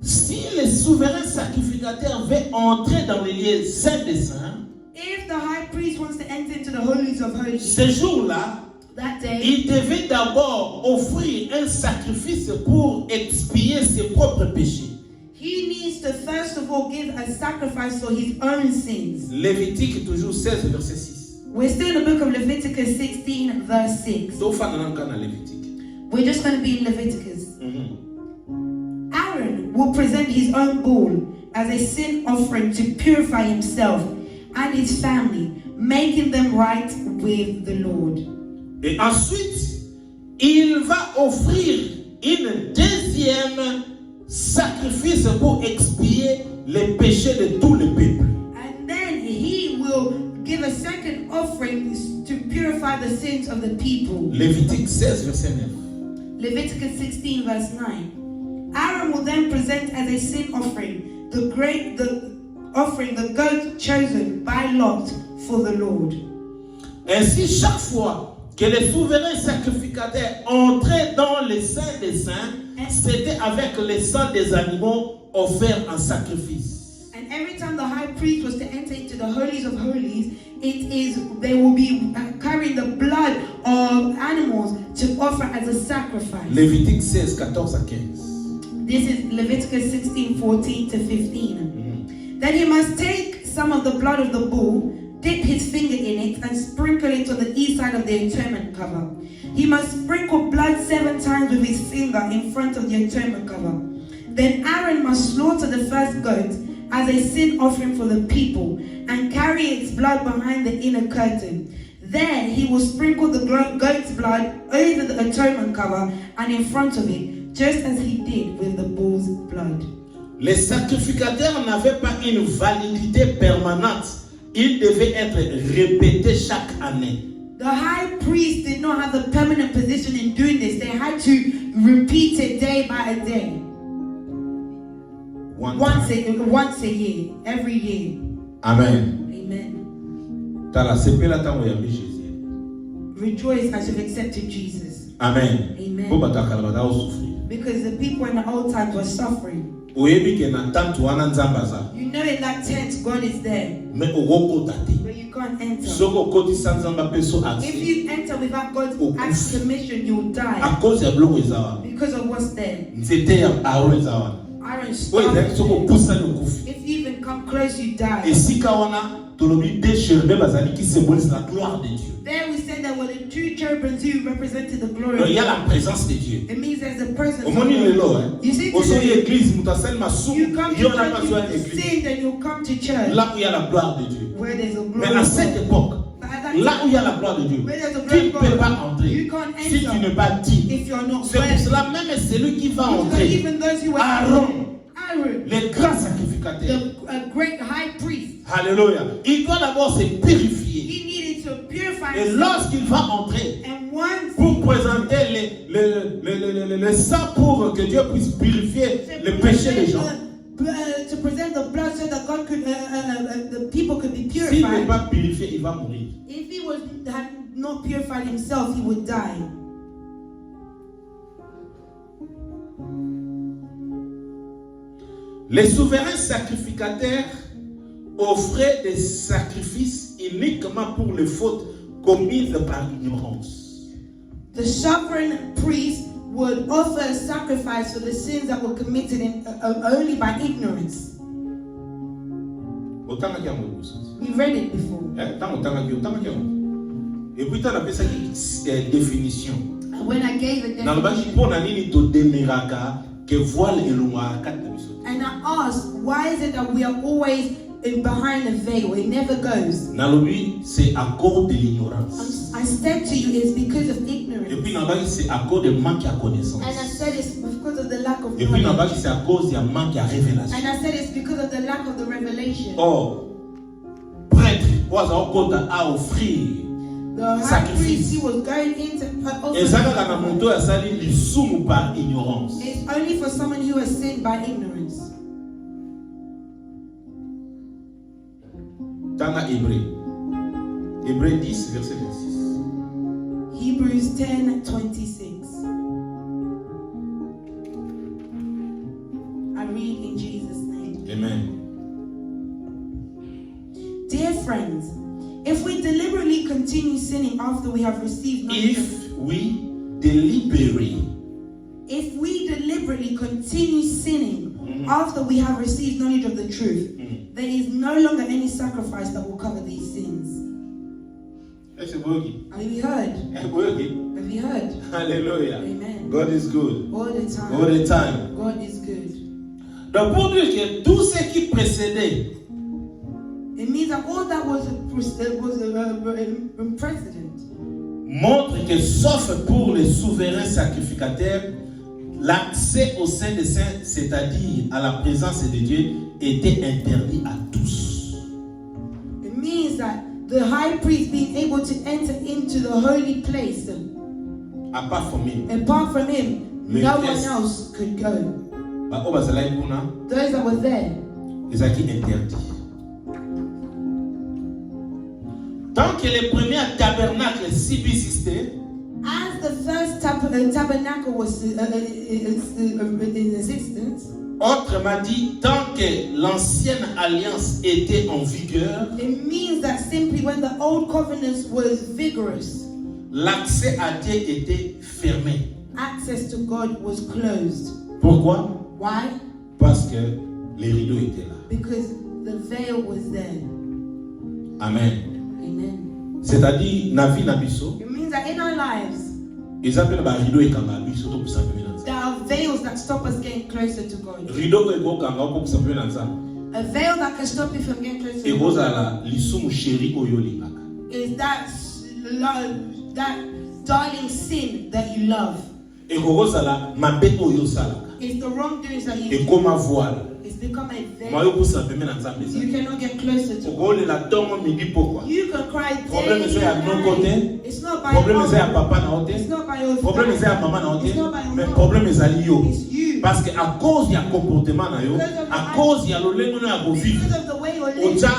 Si les souverains sacrificateurs veulent entrer dans les lieux saints des saints, If the high priest wants to enter into the holies of holies, ce jour-là, that day, il devait d'abord offrir un sacrifice pour expier ses propres péchés. he needs to first of all give a sacrifice for his own sins. Lévitique toujours 16, verset 6. We're still in the book of Leviticus 16, verse 6. We're just going to be in Leviticus. Aaron will present his own bull as a sin offering to purify himself and his family, making them right with the Lord. Et ensuite, il va offrir une deuxième sacrifice pour expier les péchés de tout le peuple. And then he will give a second offering to purify the sins of the people. Lévitique 16, verset 9. Leviticus 16, verse 9. Aaron will then present as a sin offering the goat chosen by lot for the Lord. Ainsi, chaque fois que les souverains sacrificateurs entraient dans les saints des saints, c'était avec le sang des animaux offerts en sacrifice. And every time the high priest was to enter into the holies of holies, they will be carrying the blood of animals to offer as a sacrifice. Lévitique 16, 14 à 15. This is Leviticus 16, 14 to 15. Then you must take some of the blood of the bull, dip his finger in it and sprinkle it on the east side of the atonement cover. He must sprinkle blood 7 times with his finger in front of the atonement cover. Then Aaron must slaughter the first goat as a sin offering for the people and carry its blood behind the inner curtain. Then he will sprinkle the goat's blood over the atonement cover and in front of it, just as he did with the bull's blood. Les sacrificateurs n'avaient pas une validité permanente. Ils devaient être répétés chaque année. The high priest did not have a permanent position in doing this. They had to repeat it day by day. Once a year, every year. Amen. Amen. Rejoice as you've accepted Jesus. Amen. Amen. Because the people in the old times were suffering. You know in that tent God is there. But you can't enter. If you enter without God's permission, you will die. Because of what's there. Aaron stopped. If you even come close, you die. There we said there were the 2 cherubims who represented the glory of God. It means there's a presence of God. You see, today, you come to church, you sing, then you come to church where there's a glory of God. Là où il y a la gloire de Dieu, tu ne peux pas entrer si tu n'es pas dit. C'est pour cela même celui qui va entrer, Aaron, le grand sacrificateur, Alléluia, il doit d'abord se purifier. Et lorsqu'il va entrer, pour présenter le sang pour que Dieu puisse purifier le péché des gens. To present the blood so that God could, the people could be purified. S'il n'est pas purifié, il va mourir. If he had not purified himself, he would die. Les souverains sacrificateurs offraient des sacrifices uniquement pour les fautes commises par ignorance. The sovereign priest would offer a sacrifice for the sins that were committed only by ignorance. We read it before. Et puis tu as appelé ça une définition. When I gave it, and I asked, why is it that we are always behind the veil? It never goes. C'est à cause de l'ignorance. I said to you, it's because of ignorance. Et puis c'est à cause de manque à connaissance. And I said it's because of the lack of knowledge. Et puis knowledge. c'est à cause de manque à révélation. And I said it's because of the lack of the revelation. Oh, prêtre, à offrir. The high priest, he was going into it's only for someone who has sinned by ignorance. Hébreux 10, verset 26. Hebrews 10:26. I read in Jesus' name. Amen. Dear friends, if we deliberately continue sinning after we have received knowledge, if we deliberately continue sinning after we have received knowledge of the truth, there is no longer any sacrifice that will cover these sins. Have you heard? Have you heard? Hallelujah. Amen. God is good. All the time. All the time. God is good. Donc pour dire que tout ce qui précédait, it means that all that was a precedent. Montre que sauf pour les souverains sacrificateurs, l'accès au sein des saints, c'est-à-dire à la présence de Dieu, était interdit à tous. It means that the high priest being able to enter into the holy place, apart from him, no one else could go. Those that were there, tant que les premiers tabernacles subsistaient, as the first tabernacle was in existence, autrement dit, tant que l'ancienne alliance était en vigueur, it means that simply when the old covenant was vigorous, l'accès à Dieu était fermé. Access to God was closed. Pourquoi? Why? Parce que les rideaux étaient là. Because the veil was there. Amen. Amen. C'est-à-dire, na vie na biso, It means that in our lives, ils appellent ba rideau ekanga biso to kusapemela nzambe. there are veils that stop us getting closer to God. Rideau eko kanga ko kusapemela nzambe. A veil that can stop you from getting closer to God Ekozala lisumu chéri oyo lingaka. is that love, that darling sin that you love. Ekozala mabe oyo salaka. It's the wrongdoings that you do. Ekoma voile. It's become a Mayo veil. kusapemela nzambe. You cannot get closer to God. Okole la tongo midi pourquoi? You can cry Problème daily c'est à and non night. côté. It's not by Problème c'est à your papa na hote. It's not by your Problème c'est à maman na It's not by hote. your Mais mom. problème c'est à yo. It's you. Parce que à cause du comportement na yo, à cause du lolemo na go vivre, Because of the way you're living, oja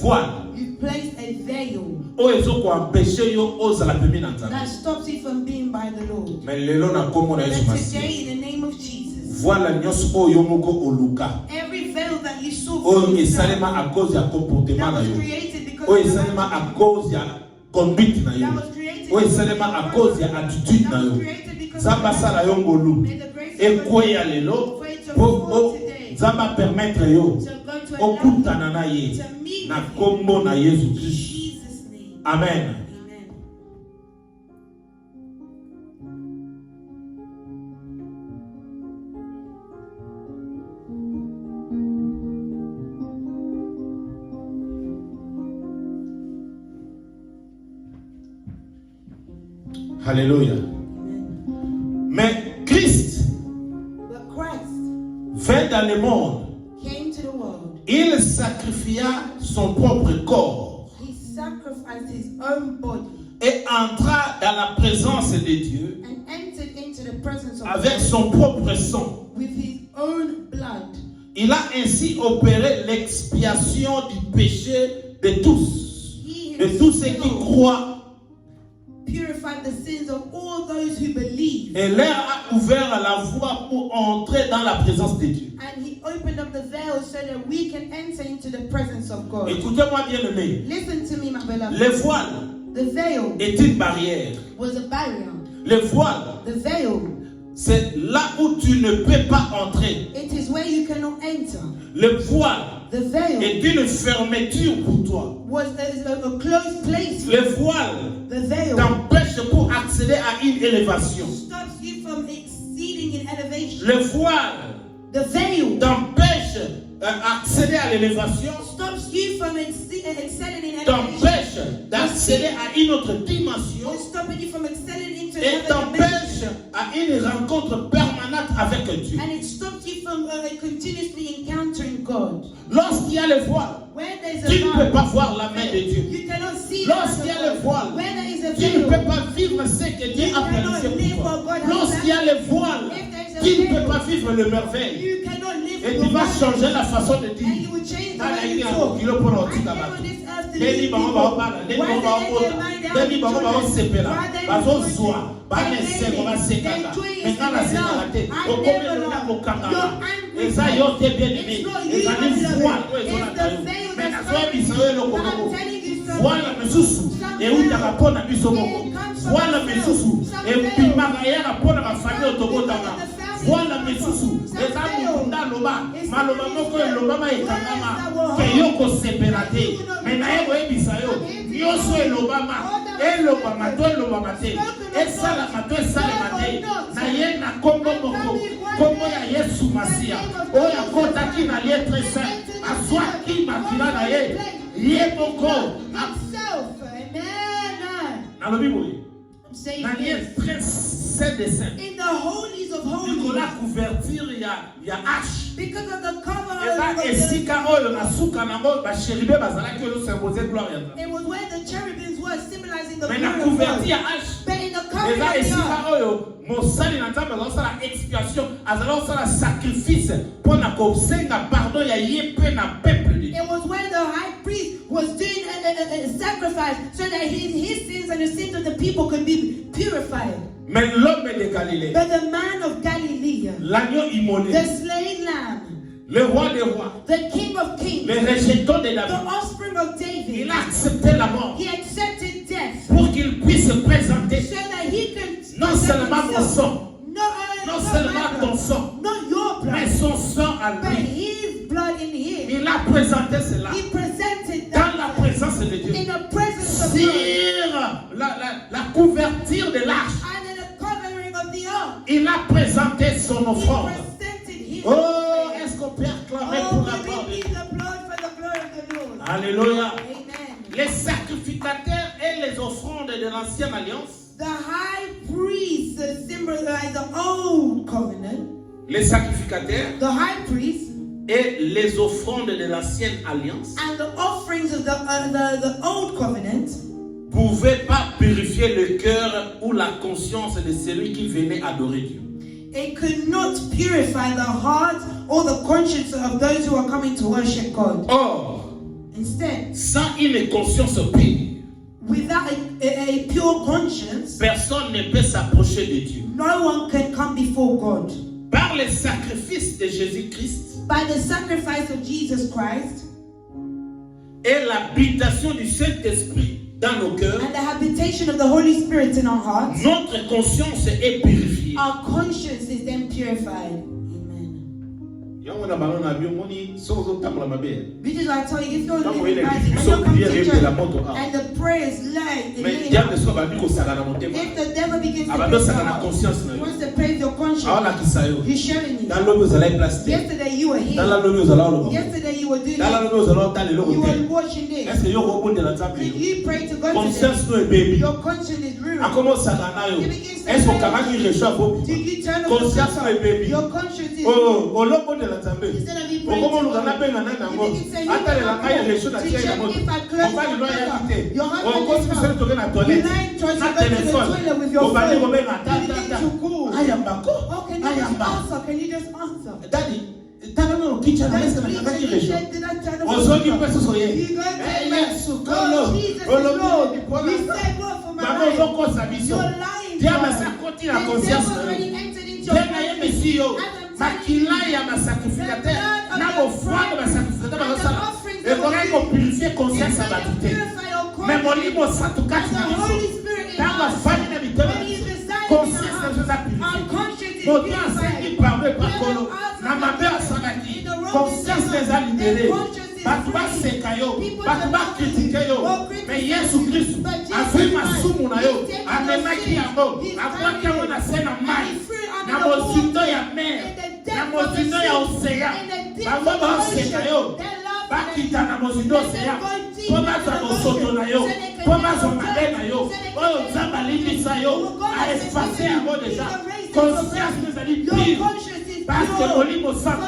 voile. you've placed a veil O ezo ko empêcher yo ozala pemi na nzambe. that stops you from being by the Lord. Mais lelo na kombo na But Yesu Masiya. today, in the name of Jesus, Voile nyonso oyo moko oluka. every veil that you saw Oyo from yourself, esalema à cause du comportement that na was yo. created because Oyo of your esalema à attitude, cause ya conduite na yo. that was created Oyo because of esalema your à cause ya conduct, attitude that na was yo. created because of Zamba your sala yo ngolu. May the grace of God Ekwe ya lelo. Po Zamba permettre yo to go to allow okutana na you ye to meet na with you. kombo na Yesu In Kristo. Jesus' name. Amen. Amen. Alléluia. Amen. Mais Christ But Christ vint dans le monde. came to the world. Il sacrifia son propre corps He sacrificed his own body et entra dans la présence de Dieu and entered into the presence of avec God son propre sang. with his own blood. Il a ainsi opéré l'expiation du péché de tous, He de tous ceux qui croient, purified the sins of all those who believe. et leur a ouvert la voie pour entrer dans la présence de Dieu. And he opened up the veil so that we can enter into the presence of God. Écoutez-moi bien aimé, Listen to me, my beloved. le voile The veil est une barrière. was a barrier. Le voile, The veil, c'est là où tu ne peux pas entrer. it is where you cannot enter. Le voile The veil est une fermeture pour toi. was a closed place. Le voile The veil t'empêche pour accéder à une élévation. stops you from exceeding in elevation. Le voile The veil t'empêche d'accéder à l'élévation, stops you from excelling in elevation. t'empêche d'accéder à une autre dimension Or stopping you from excelling into et another dimension. t'empêche à une rencontre permanente avec Dieu. And it stops you from continuously encountering God. Lorsqu'il y a le voile, Where there is tu ne a peux veil, pas voir la main de Dieu. you cannot see Lorsqu'il y a le voile, Where there is a tu ne veil, peux pas vivre ce que Dieu a planifié pour toi. Lorsqu'il y a le voile, tu ne peux pas vivre le merveille. you cannot live Et with tu vas God. changer la façon de And dire. you will change the Tala way hii you ya talk. kilo pono I otika came on bato. this earth to Deni lead bango people. baobala, deni Why bango they let baokota, their mind down deni to bango children? baosepela, Why they bazozwa, rejoice? banesengo basekaka. Maintenant nasengaka te, I okomi never elonga know. kokangama. You're angry. Eza yo te bien aimé, It's not you, ezali my beloved. voile oyo ezolanda It's the yo. veil Mais that's nazoyebisa yo eloko But I'm moko. telling you something. Voile mosusu eutaka mpo na biso moko. Voile mosusu ebimaka eyaka mpo na bafamille oyo tokotaka. Voile mosusu eza mokunda aloba maloba moko elobama ekangama ke yo kosepela te. Me naye koyebisa yo nyonso elobama to elobama te, esalama to esalema te, na ye na kombo moko, kombo ya Yesu Masiya oyo akotaki na lieu très saint, azwaki makila na ye ye moko Himself. Amen. nalobi boye I'm saying na lieu this. très saint de saint In the holies of likola holies, couverture ya arche because of the cover eza of the, esika oyo na suka nango basheribe bazalaki oyo symboliser gloire ya Nzambe. it was where the cherubims were symbolizing the Mais na glory of couverture God. ya arche But in the covering eza of the esika ark, oyo mosali na Nzambe azosala expiation, azala kosala sacrifice mpo na kosenga pardon ya ye mpe na peuple de Dieu. it was where the high priest was doing a sacrifice so that his sins and the sins of the people could be purified. Mais l'homme de Galilée, But the man of Galilee, l'agneau immolé, the slain lamb, le roi des rois, the king of kings, le rejeton de the David, offspring of David, il a accepté la mort he accepted death pour qu'il puisse se présenter so that he could non present seulement mon himself. sang, No, non not seulement my ton blood, sang, not your mais blood, son sang à but lui. his blood in him. Il a présenté cela. He presented revêtir la couverture de l'arche. And then the covering of the ark. Il a présenté son He offrande. presented his Oh, offering. est-ce qu'on peut acclamer Oh, pour la we gloire de give Dieu? the blood for the glory of the Lord. Alléluia. Amen. Les sacrificateurs et les offrandes de l'ancienne alliance. The high priest symbolized the old covenant. Les sacrificateurs The high priest et les offrandes de l'ancienne alliance and the offerings of the old covenant pouvaient pas purifier le cœur ou la conscience de celui qui venait adorer Dieu. it could not purify the heart or the conscience of those who are coming to worship God. Or, Instead, sans une conscience pure, without a pure conscience, personne ne peut s'approcher de Dieu. no one can come before God. Par le sacrifice de Jésus-Christ By the sacrifice of Jesus Christ et l'habitation du Saint-Esprit dans nos cœurs, and the habitation of the Holy Spirit in our hearts, notre conscience est purifiée. our conscience is then purified. Amen. Which is why I tell you, if you're living badly and you're coming to church and the prayer is late, Mais if diable soit battu au sagana monté. the devil begins to Abando praise your sagana heart, conscience na he yo. wants to praise your conscience, Aona kisayo. he's showing you. Dans l'homme vous allez placer. Yesterday you were Dans la here. lobe vous allez le. Yesterday you were doing Dans la this. lobe vous allez taler le You côté. were watching this. Est-ce que yo robot de la table Did yo? you pray to God today? Conscience no baby. Your conscience is ruined. Akomo sagana yo. Est-ce qu'on kama ki reçoit vos Did you turn off conscience no the baby. Your conscience is Oh, oh lobo de la table. Instead of you praying Okomo to lugana God, pe na na you ngo. begin to say, you Ata le la cannot kaya go reçoit na to tia check na mo. if I close On va lui my doit door. inviter. Your husband On is continue gone. de tourner la You toilette. lying, trying to Na go to the téléphone. toilet with your On va dire phone. on va ta You ta begin ta. to call. Ayambako. Oh, can you just Ayamba. answer? Can you just answer? Daddy, tana no kicha na mesa na Please, kaki you reçoit. said, did I turn off Ozoki the peso soye. You go to Eh, the Yesu Oh, kono. Jesus is Olobi Lord. di You pona. said, Lord, for my Mama life. zoko sabiso. You're lying. Diama God. sa koti The na conscience devil na already yo. entered into your Tena ye conscience. mesiyo. As I'm telling Makila you, ya masacrificateur. the blood of Na your bofwa de masacrificateur and the bakosala. offerings E that kona were iko used. purifier It's conscience going to abatute. purify your Me conscience. molimo satukati And na the biso. Holy Spirit in Tanga us. fani na bitema. When He resides in Conscience na our zoza heart, our purifier. conscience is Moto asengi purified. parwe pakolo. Na mabe asalaki. Conscience neza libere. Batu baseka yo. Batu bakritike yo. Me Yesu Kristu. Azui masumu na yo. Amemaki yango. Akwaki yango na sena mai. Na mozindo ya mer. Na mozindo ya osea. Bango baseka yo. Bakita na mozindo osea. Po bazwa bosoto na yo. Po bazwa mabe na yo. Oyo nzamba limbisa yo. A espase yango deja. Conscience nezali pire. Parce que molimo santo.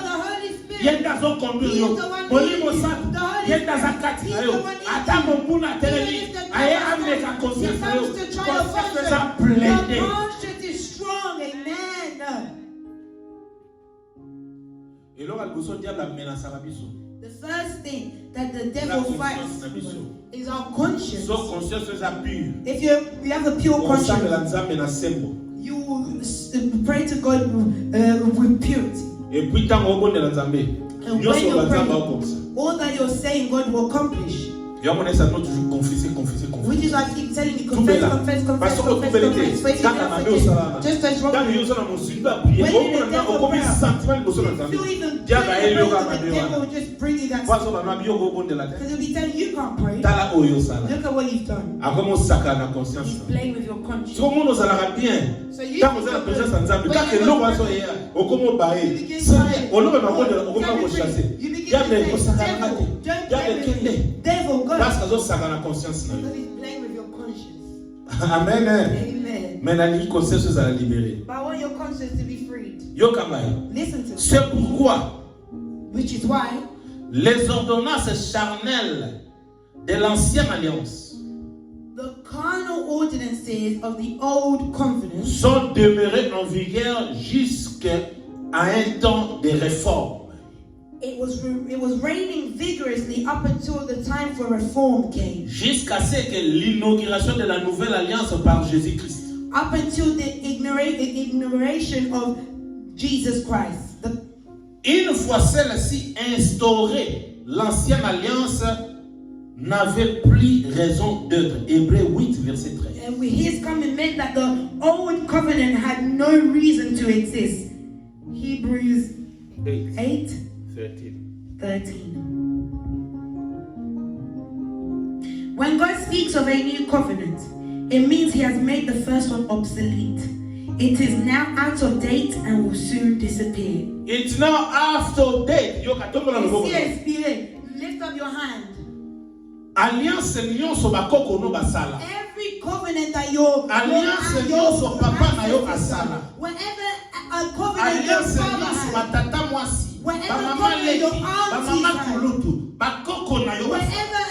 Yenda zo conduire yo. Molimo santo. Yenda za kati na yo. Ata mobuna teleli. Aye ameka conscience na yo. Conscience za pleine. Your conscience is strong. Amen. eloko liboso diable amenasaka biso The first thing that the la devil conscience fights na biso is our conscience. so conscience eza pure If you have a pure okosambela conscience, nzambe na sembo you will pray to God with purity. epuis ntango obondela nzambe And nyonso when you banzambe pray, aokomisa all that you're saying, God will accomplish. yango nesa no toujours confesser Which is why I keep telling you, Tout est confess, là. confess, confess, Parce que confess, tout est confess. For if you Quand don't on a forget, mis au salama. just as wrong. ntango yozo na mosusu apriye When you okomona devil okomi prayer, sentiment liboso na If nzambe you even diable pray ayeyoka the mabe devil wana will just bring you that. wazo bano abiyoko obondela te Because he'll be telling you, you can't pray. tala oyo osala Look at what you've done. akomi osaka na conscience He's na playing with your conscience. soki omona ozalaka bien So you ntango think oza na you're présence ya nzambe good. kaka When eloko you wazo go eya okomi obaye You begin seigneur crying. olobe bakondela God, okomi tell me akochasse free. You begin to diable say, ekosakanaka devil, te don't diable play with ekende me. Devil, go. parce azosaka na conscience na yo Because he's playing with your conscience. amen Amen. mais nalingi conscience ezala libéré But I want your conscience to be freed. yokanga yo Listen to me. c'est pourquoi Which is why les ordonnances charnelles de l'ancienne alliance the carnal ordinances of the old covenant sont demeurées en vigueur jusqu'à un temps de réforme. it was reigning vigorously up until the time for reform came. Jusqu'à ce que l'inauguration de la nouvelle alliance par Jésus-Christ. Up until the inauguration of Jesus Christ. Une fois celle-ci instaurée, l'ancienne alliance n'avait plus raison d'être. Hébreux 8, verset 13. And his coming meant that the old covenant had no reason to exist. Hebrews 8, 13. When God speaks of a new covenant, it means he has made the first one obsolete. It is now out of date and will soon disappear. It's now out of date. Lift up your hand. Alliance nyonso bakoko no basala. Every covenant that your Alliance nyonso papa na yo asala. Whenever a covenant your father has, batata mwasi. whenever covenant your auntie has, bakoko na yo whenever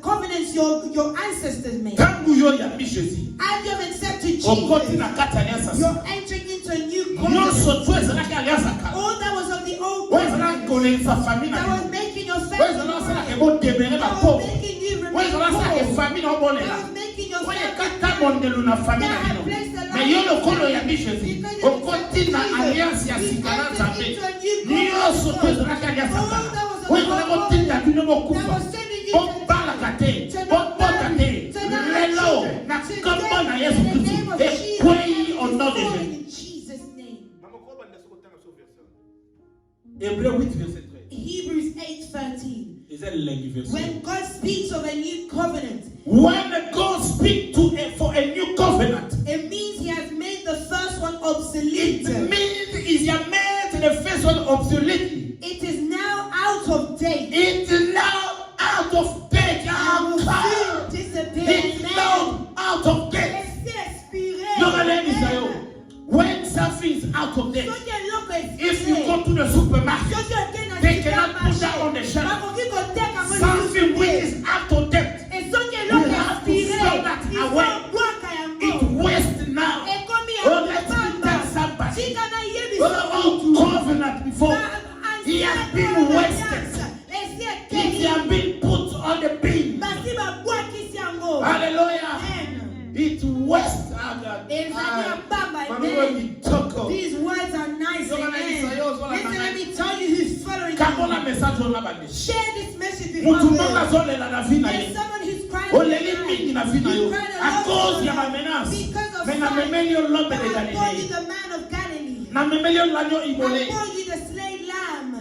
covenants your ancestors made, tangu yo ya Jésus. as you have accepted Jesus, Okoti na kati alliance. you're entering into a new covenant. Nyonso tweza na alliance ka. All that was of the old Weza na covenant kolenza famille that na. was making your Weza family na poor, sala ke bon demere ba that po. was making you remain Weza na sala ke poor, famille na bolela. that was making your Oye family kata poor. mondelo na famille na bino. Mais yo lokolo ya Jésus. Okoti na alliance ya sikana nzambe. Nyonso tweza na alliance ka. Weza na kotinda bino bokufa. Bombala kate. Bombota te. Lelo na kombo na Yesu Kristo. Ekwei au nom de Jésus. In Jesus' name. Hébreux 8 verset 13. Hebrews 8:13. Is that verse? When God speaks of a new covenant, When God speaks for a new covenant, it means he has made the first one obsolete. it means he has made the first one obsolete. It is now out of date. It's now out of date. And will soon disappear. It's now out of date. Laissez expirer. Your name is Ayo. When something is out of date, Soki eloko if you expire, go to the supermarket, soki okende na they cannot put supermarché, that on the shelf. bakoki koteka ngo Something which lisusu te. is out of date, Et soki you eloko have to expire, throw that il faut away. bwaka yango. It wastes now. Ekomi ya Oh, let me kobamba. tell somebody. Tika na yebisa Oh, mutu. covenant before. He has been wasted. Esi It ekeli. has been put on the bin. Basi babwakisi yango. Hallelujah. Amen. It wastes. These words are nice. Yo, Amen. bana, Listen, let me tell you who's following Kabola you. message on la bande. Share this message with Mutu others. manga zole la na vina There's ye. someone who's crying. Oleli mingi na vina yo. You cried a A lot cause ya tonight ma menace. because of Mais na fight. memeli yo l'homme But de I bore you Galilée. the man of Galilee. Na memeli yo l'agneau I immolé. bore you the slain lamb.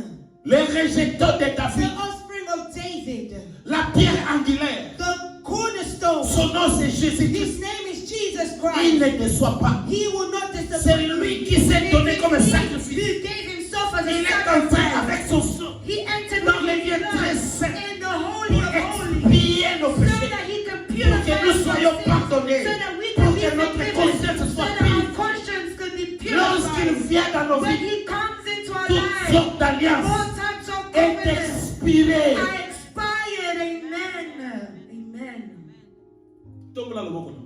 Les rejetons de The David. offspring of David. La pierre angulaire. The cornerstone. Son nom c'est Jésus-Christ. His name is Jesus Il Christ. ne déçoit pas. He will not disappoint. C'est lui qui s'est donné comme He sacrifice. gave himself as Il a est entré sacrifice. avec son sang He entered dans les with lieux his très blood saints in the holy pour of holies, expier nos so péchés, that he can pour purify que nous our soyons sins, pardonnés, so that we pour can be que notre forgiven, conscience so soit that our purifiée. conscience can be Lorsqu'il purified. vient dans nos When vies, he comes into our toutes lives, sortes d'alliances all types of est covenants expirées. are expired. Amen. Amen.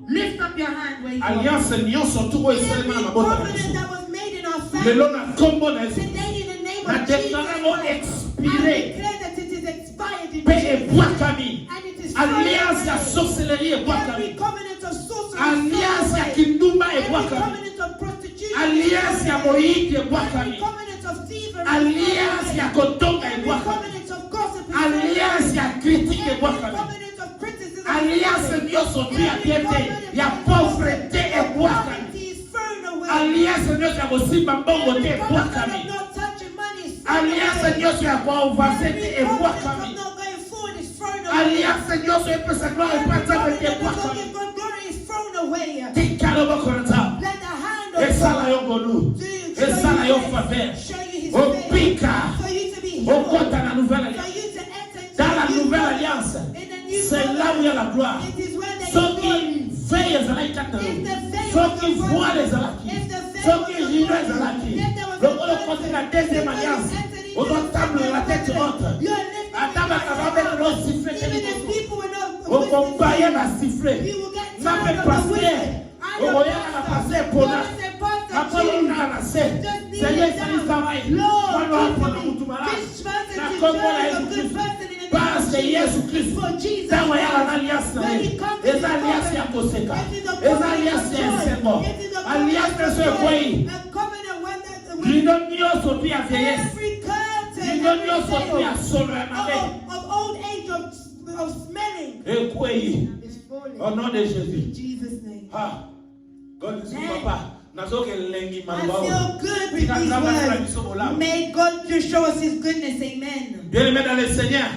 Lift up your hand where you are. Alliance nyonso tuko esalema na Every mabota na covenant biso. that was made in our Lelo family, na kombo na Yesu. today in the name Na of Jesus déclare ngo Christ, I expiré. declare that it is expired in Pe Jesus' ebwakami. name. And it is Alliance ya thrown away. sorcellerie Every ebwakami. covenant of sorcery is Alliance ya thrown away. kindumba Every ebwakami. covenant of prostitution is Alliance ya thrown away. moyidi Every ebwakami. covenant of thievery is Alliance thrown ya away. kotonga Every ebwakami. covenant of gossip is thrown Alliance away. ya critique Every ebwakami. covenant of criticism is Alliance thrown away. nyonso tu ya Every piete covenant ya of pauvreté ebwakami. poverty is thrown away. Alliance nyonso ya kosimba mbongo te Every covenant ebwakami. of not touching money is thrown Alliance away. nyonso ya kuauvase Every te covenant of ebwakami. not going forward is thrown away. Alliance nyonso epesa gloire Every epa nzambe covenant te that does not ebwakami. give God glory is thrown away. Tika loboko na nzambe. Let the hand of Esala yo God ngolu. do Esala yo show faveur. you his Opika. favor, for you to be healed, Okota na nouvelle for alliance. you to enter into Dans la the new nouvelle covenant. alliance, In the new c'est là où il y a la gloire. covenant, it is where there is Ceux glory. qui veillent ezalaki kata yo. If the veil Ceux was qui upon voient you, ezalaki. if the veil Ceux was qui upon rideau you, ezalaki. if there was a Lokolo curtain, kote la deuxième because alliance. you entered into Ozo the table second la tête covenant, haute. you are lifted Ata with bakaba your lo hand. sifflet Even keli if koso. people were not Okombaye na sifflet. you will get Nape tired of the pasteur. whistle. I'm your Okoyaka na pastor. pasteur pona. God is a pastor, Apolo Jesus. na na se. Just kneel Seigneur down. sali travail. Lord, Wana hapo na give mtu me malaki. this person Na to kombo la serve a Yesu good Kristo. person in the name Parce of que Yesu Jesus. Kristo. For Jesus Tango ya Christ. na alliance na When ye. he comes to Eza the alliance ya covenant, koseka. it is a Eza covenant alliance of ya joy. nsembo. It is a Alliance covenant so of joy. ekwei. A covenant when Lindo nyonso tu ya vieillesse. every curtain, Lindo every nyonso tu ya veil solo ya mabe. of old age of smelling Ekwei. is falling. Au nom de Jésus. In Jesus' name. Ah. God is papa. Nazoke lengi I maluao. feel good with these words. May God just show us His goodness. Amen. Bien-aimés dans le Seigneur,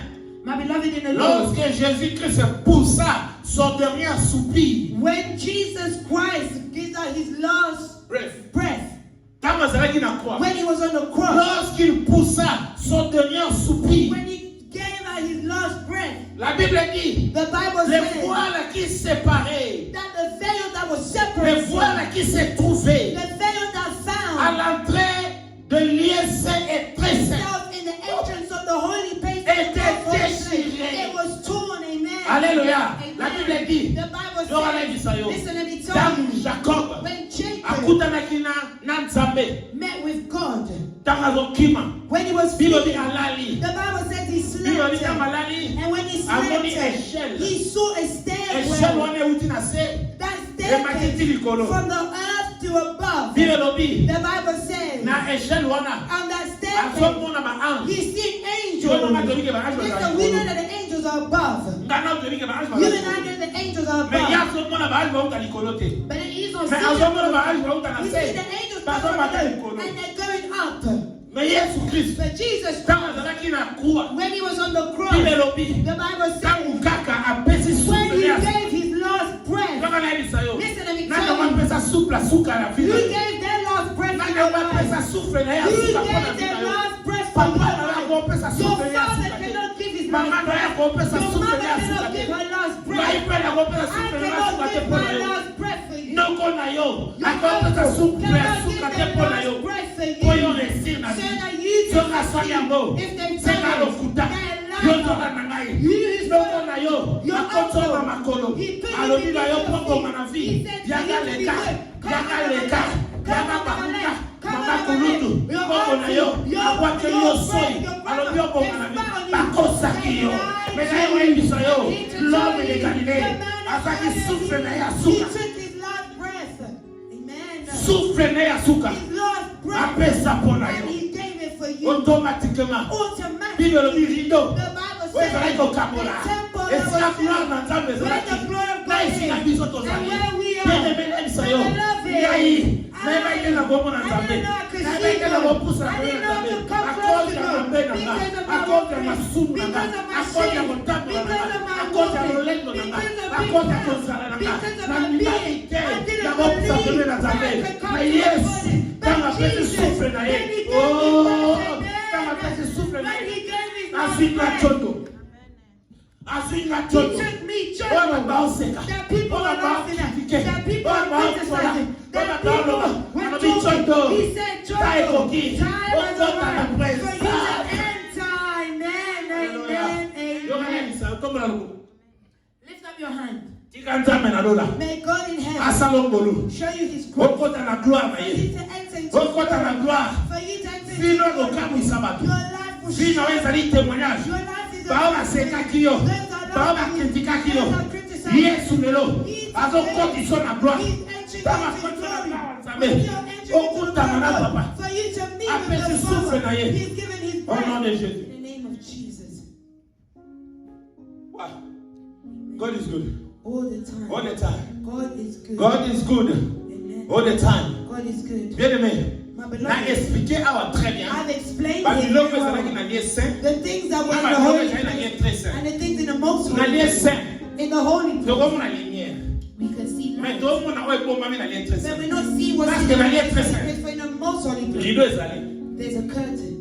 My beloved in the Lord, lorsque Jésus-Christ poussa son dernier soupir, when Jesus Christ gives out his last bref, breath, quand Mazalaki na croix, when he was on the cross, lorsqu'il poussa son dernier soupir, when he gave out his last breath, la Bible dit, the Bible les says voiles qui séparaient, that the veil that was les separated, voiles qui se trouvaient the veil that à found l'entrée de lieu saint et très saint, itself in the entrance of the holy place, était déchiré. it was torn, amen. Alléluia. Amen. La Bible dit, The Bible Yo allez dire ça, says, yo. listen, let me tell Tant you, Jacob when Jacob akutanaki na Nzambe, met with God, tant azokima, when he was Bible dit sleeping, alali, the Bible says he Bible dit slept, malali, and when he amoni slept, échelle, he saw a échelle stairway, wana euti na se, that ematiti staircase likolo. from the earth to above. Bible lobi, The Bible says, na échelle wana, on that staircase, azomona ba ange. he seen Yo angels. nga tobike ba ange Listen, bazali we know likolo. that the angels are above. Ngana tobike ba ange You bazali and I likolo. know the angels are Mais above. ya azomona ba ange bauta likolo te. But he's on Mais azomona ba ange seeing. bauta na You see se. the angels Bazo coming bata down, likolo. and they're going up. Mais Yesu Christ, But Jesus, tant azalaki na croix, when he was on the cross, Bible lobi, the Bible says, tangu kaka apesi when he souffle ya gave his last breath, kaka na ebisa yo. listen, let me Nanga tell you, wapesa souffle suka na you vida. gave their last breath in Nanga your life. wapesa souffle na ya You suka pona gave vida their yo. last breath for Papa your na life. yako opesa Your souffle ya father suka te. cannot give his Mama last na breath. yako opesa Your souffle mother ya suka cannot te. give her last Na breath. ipe na opesa I souffle ya cannot suka te give pona my yo. last breath for you. Noko na yo, Your akopesa uncle souffle ya cannot give suka te their pona last yo. breath for you. Koyo resir na So vida. that you Yo can ka swali yango. if they Senga tell lokuta. their Yo life, toka na ngai. you is Noko na yo, your akoto uncle. na makolo. He put you Alobi in ba yo your poko feet. manavi. He said to Yaga you to be leka. good. Yaga leka. Yaga bakuka. Mama Come kulutu. on, your Poko na yo. auntie, your Akwate yo friend, soy. your Alobi yo brother, poko they manavi. found you. Bakosa ki yo. They Mena lied yo ebisa yo. He took L'homme de you. Galilée. The man of Azaki Galilee. souffle na ya He suka. took his last breath. Amen. Souffle na ya suka. His last breath. Apesa pona And yo. he gave it for you. Automatiquement. Automatically. Bible lobi rido. The Bible Oyo says ezalaki kokabola. the temple that Esi ya was gloire na Nzambe where the ezalaki. glory of Na God esi na is. biso And tozali. where we are. Bien-aimé ebisa yo. Beloved, Ngai nayeba ete na bomona I Nzambe. didn't know I could Nayeba see ete na God. bopusa na I bomona didn't know I Nzambe. could come Akoti close to ya God. mabe na nga. Because of my Akoti ya weakness. masumu na nga. Because of my Akoti ya shame. motambo na Because nga. of my Akoti ya wounding. lolendo na nga. Because of Akoti ya being kozala na nga. because of Na my ndima being. ete I didn't ya bopusa believe pembe na that Nzambe. I could come Na to Yesu the body. tanga But pesi Jesus, souffle na ye. when he gave Oh, his tanga breath, pesi souffle na when ye. he gave his last Azinga breath, chondo. Azinga he chondo. took me church. Wana baoseka. That people Wana are laughing at. baokitike. That people Wana are baokola. criticizing. Wana That people baoloba. were Anabi chondo. talking. He said, Tai Joel, koki. time has Okota na arrived praise. for you to enter. Amen, amen, Yo amen. ngani sa tomba lo. Lift up your hand. Tika Nzambe na lola. May God in heaven Asalo ngolu. show you his grace. Okota na gloire na For ye. you to enter into Okota na gloire. for you to enter into Vino lokamu isabatu. your life will Vino shine. ezali témoignage. Your life is Bao a baseka kiyo. Those are Bao laughing. bakritika kiyo. Those are criticizing. Yesu lelo. He's Azokoti so na gloire. He's entering Tama into koti na glory. gloire When Nzambe. you're entering into Okutana na glory, papa. for you to meet Apesi with the souffle na Father, ye. he's given his Au nom breath. de Jésus. In the name of Jesus. Wow. God is good. All the time. All the time. God is good. God is good. Amen. All the time. God is good. Bien aimé. My Na beloved, expliqué awa très bien. I've explained Ba it biloko very ezalaki well. na lieu saint. The things that were Na in the ba biloko holy ezalaki na lieu place très saint. and the things in the most Na holy lieu place. saint. In the holy place, Tokomona lumière. we can see Mais light. tokomona oyo ebombami na lieu très But saint. we not see what's Parce in que the la lieu holy très place. saint. For in the most holy place, Rideau ezali. there's a curtain.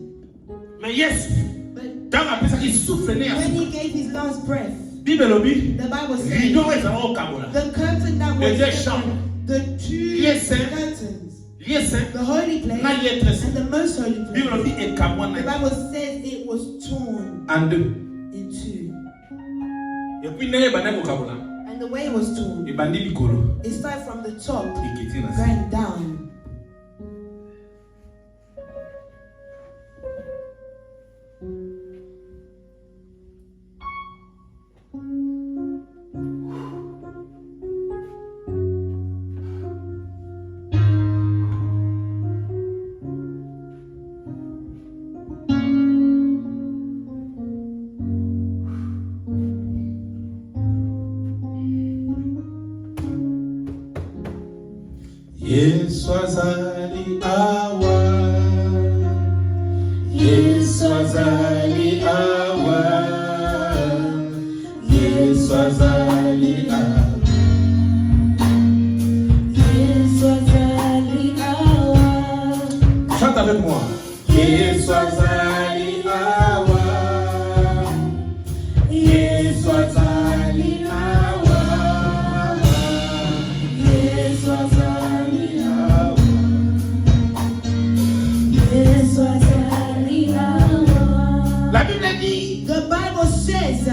Mais Yesu But ntango apesaki souffle ne ya when suka. he gave his last breath, Bible elobi the Bible says rideau ezala kokabola. the curtain that Les was deux chambres. the two Yes, sir. curtains, Lieu saint the holy place na lieu très saint. and the most holy place. Bible elobi The ekamwana Bible says it was torn en deux. in two. Et puis ndenge ebandaki kokabola And the way it was torn, ebandi likolo it started from the top ekiti na se. going down. Yesu azali awa. Yesu azali awa. azali awa. Yesu azali awa. Chante avec moi. Yesu azali awa. Yesu azali awa. Yesu azali awa. Yesu azali awa. La Bible dit, The Bible says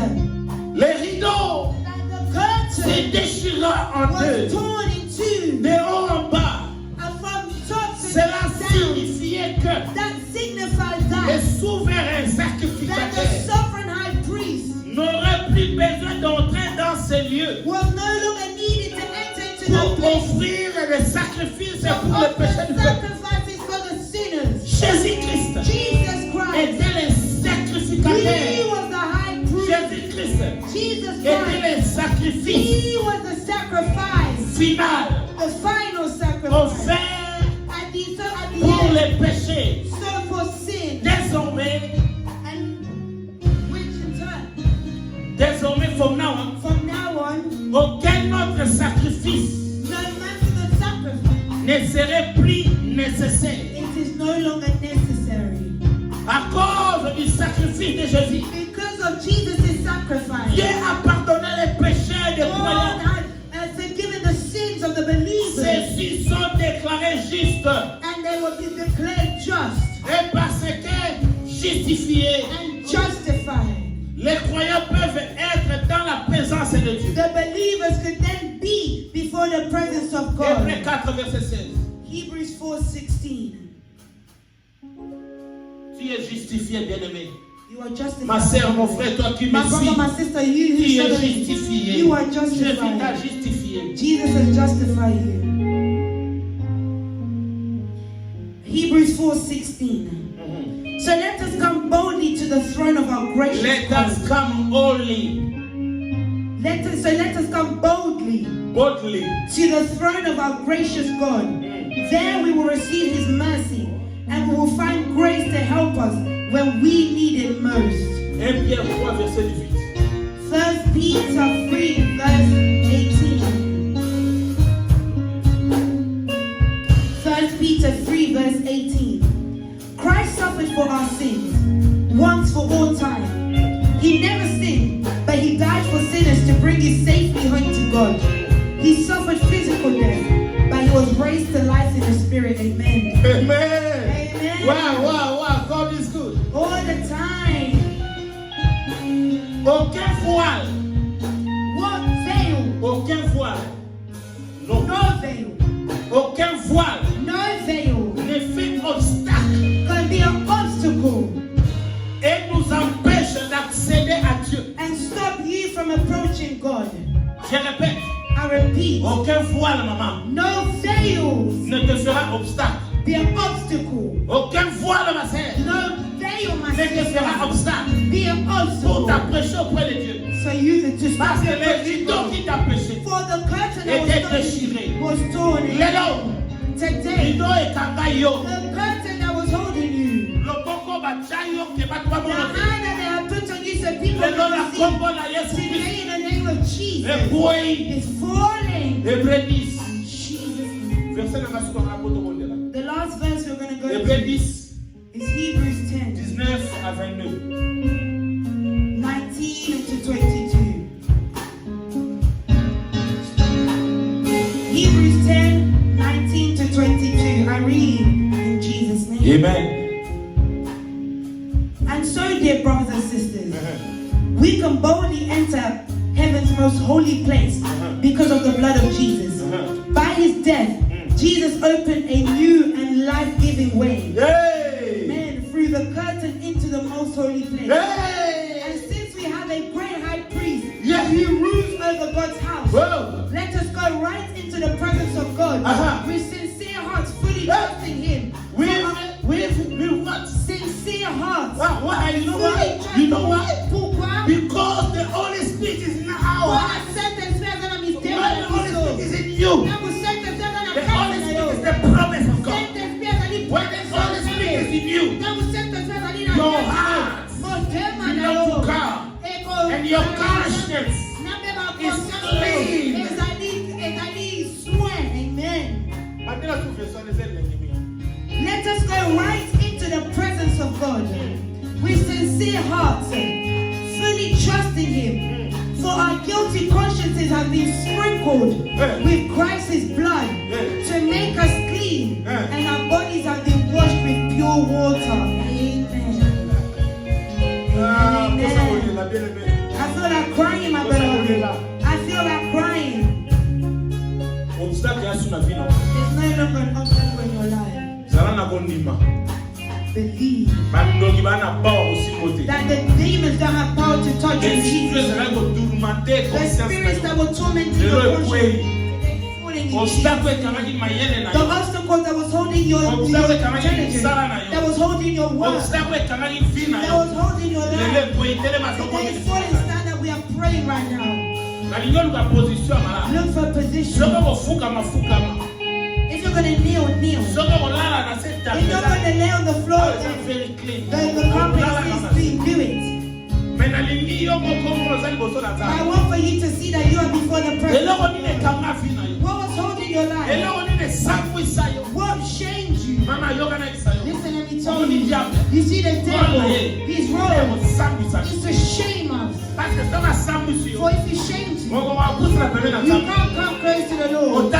les rideaux that the se curtain déchirera en was deux, torn in two, de haut en bas. and from top to Cela down. signifiait que That signifies les that souverains the sacrificateurs sovereign high priest n'auraient plus besoin d'entrer dans ces lieux was no longer needed to enter into pour that place offrir les sacrifices to pour le péché offer du peuple. sacrifices for the sinners. Jésus-Christ Jesus Christ, était le He sacrificateur. was the high priest. Jésus-Christ Jesus était Christ, le sacrifice He was the sacrifice, final the final sacrifice. offert At the pour end, les péchés. so for sin, Désormais, and which in turn, from now on, from now on, aucun autre sacrifice no matter the sacrifice, ne serait plus nécessaire. it is no longer necessary. À cause du sacrifice de Jésus, Because of Jesus' sacrifice, Dieu a pardonné les péchés des God croyants. had forgiven the sins of the believers, Ceux-ci sont déclarés justes and they will be declared just et parce que justifiés, and justified. les croyants peuvent être dans la présence de Dieu. The believers could then be before the presence of Hébreux God. 4, verset 16. Hebrews 4:16. Tu es justifié, bien-aimé. You are justified. Ma sœur, mon frère, toi qui me My brother, suis, my sister, you who tu es follow me, justifié. you are Jésus t'a justified. justifié. Jesus has justified you. Hebrews 4:16. So let us come boldly to the throne of our gracious Let God. us come boldly, Let us come boldly boldly. to the throne of our gracious God. There we will receive His mercy and we will find grace to help us when we need it most. 1 Pierre 3, verset 18. 1 Peter 3, verse 18. 1 Peter 3, verse 18. Christ suffered for our sins, once for all time. He never sinned, but He died for sinners to bring us safely home to God. He suffered physical death, but He was raised to life in the Spirit. Amen. Amen. Amen. Wow. God is good. All the time. Aucun voile. What veil? Aucun voile. Non. No veil. Aucun voile No veil ne fait obstacle can be an obstacle et nous empêche d'accéder à Dieu. and stop you from approaching God. Je répète, I repeat, aucun voile, maman, no veils ne te fera obstacle. be an obstacle. Aucun voile, ma sœur, No veil, my ne te fera sister, obstacle be an pour obstacle. t'approcher auprès de Dieu. So you to Parce stop que les approaching rideaux God. qui t'empêchaient For the curtain that étaient was déchirés. torn Lelo, today. rideau et kangayo. The curtain that was holding you. Loboko bachayo ke batu The bamono. hand that they have put on you so people Lelo la can see. kombo na Yesu Christ. Today in the name of Jesus. Ekuei. It's falling. Hébreux 10. Jesus' name. Verset na masuka na poto mondela. The last verse we're going to go Hébreux to 10, is Hebrews 10, 19 à 22. 19 to 22. Hebrews 10, 19 to 22. I read in Jesus' name. Amen. And so, dear brothers and sisters, we can boldly enter heaven's most holy place because of the blood of Jesus. By His death, Jesus opened a new and life-giving way. Hey! Amen. Through the curtain into the most holy place. Hey! And since we have a great high priest Yes. who rules over God's house, Whoa! let us go right into the presence of God with sincere hearts, fully trusting Him. With what? Sincere hearts. Why? You know why? You know why? Pourquoi? Because the Holy Spirit is in our heart. Voilà, Saint-Esprit dans la mystère When the Holy Spirit is in you, Quand vous Saint-Esprit dans la the Holy carte, Spirit is the promise of God. Saint-Esprit dans la When the Holy Spirit is in you, Quand vous Saint-Esprit dans la your heart Mon Dieu, belongs to God, and your conscience with Christ's blood to make us clean, and our bodies have been washed with pure water. Amen. Amen. I feel like crying, my beloved. I feel like crying. There's no longer an obstacle in your life. Believe that the demons don't have power to touch you. The spirits that will torment you, the obstacle that was holding your intelligence, that was holding your work, that was holding your life. Today, fall and stand up. We are praying right now. Look for a position. If you're going to kneel, kneel. If you're going to lay on the floor, the carpet is clean, do it. I want for you to see that you are before the presence. What was holding your life? What shamed you? Listen, let me tell you. You see the devil, his role is to shame us. For if he shames you, you can't come close to the Lord.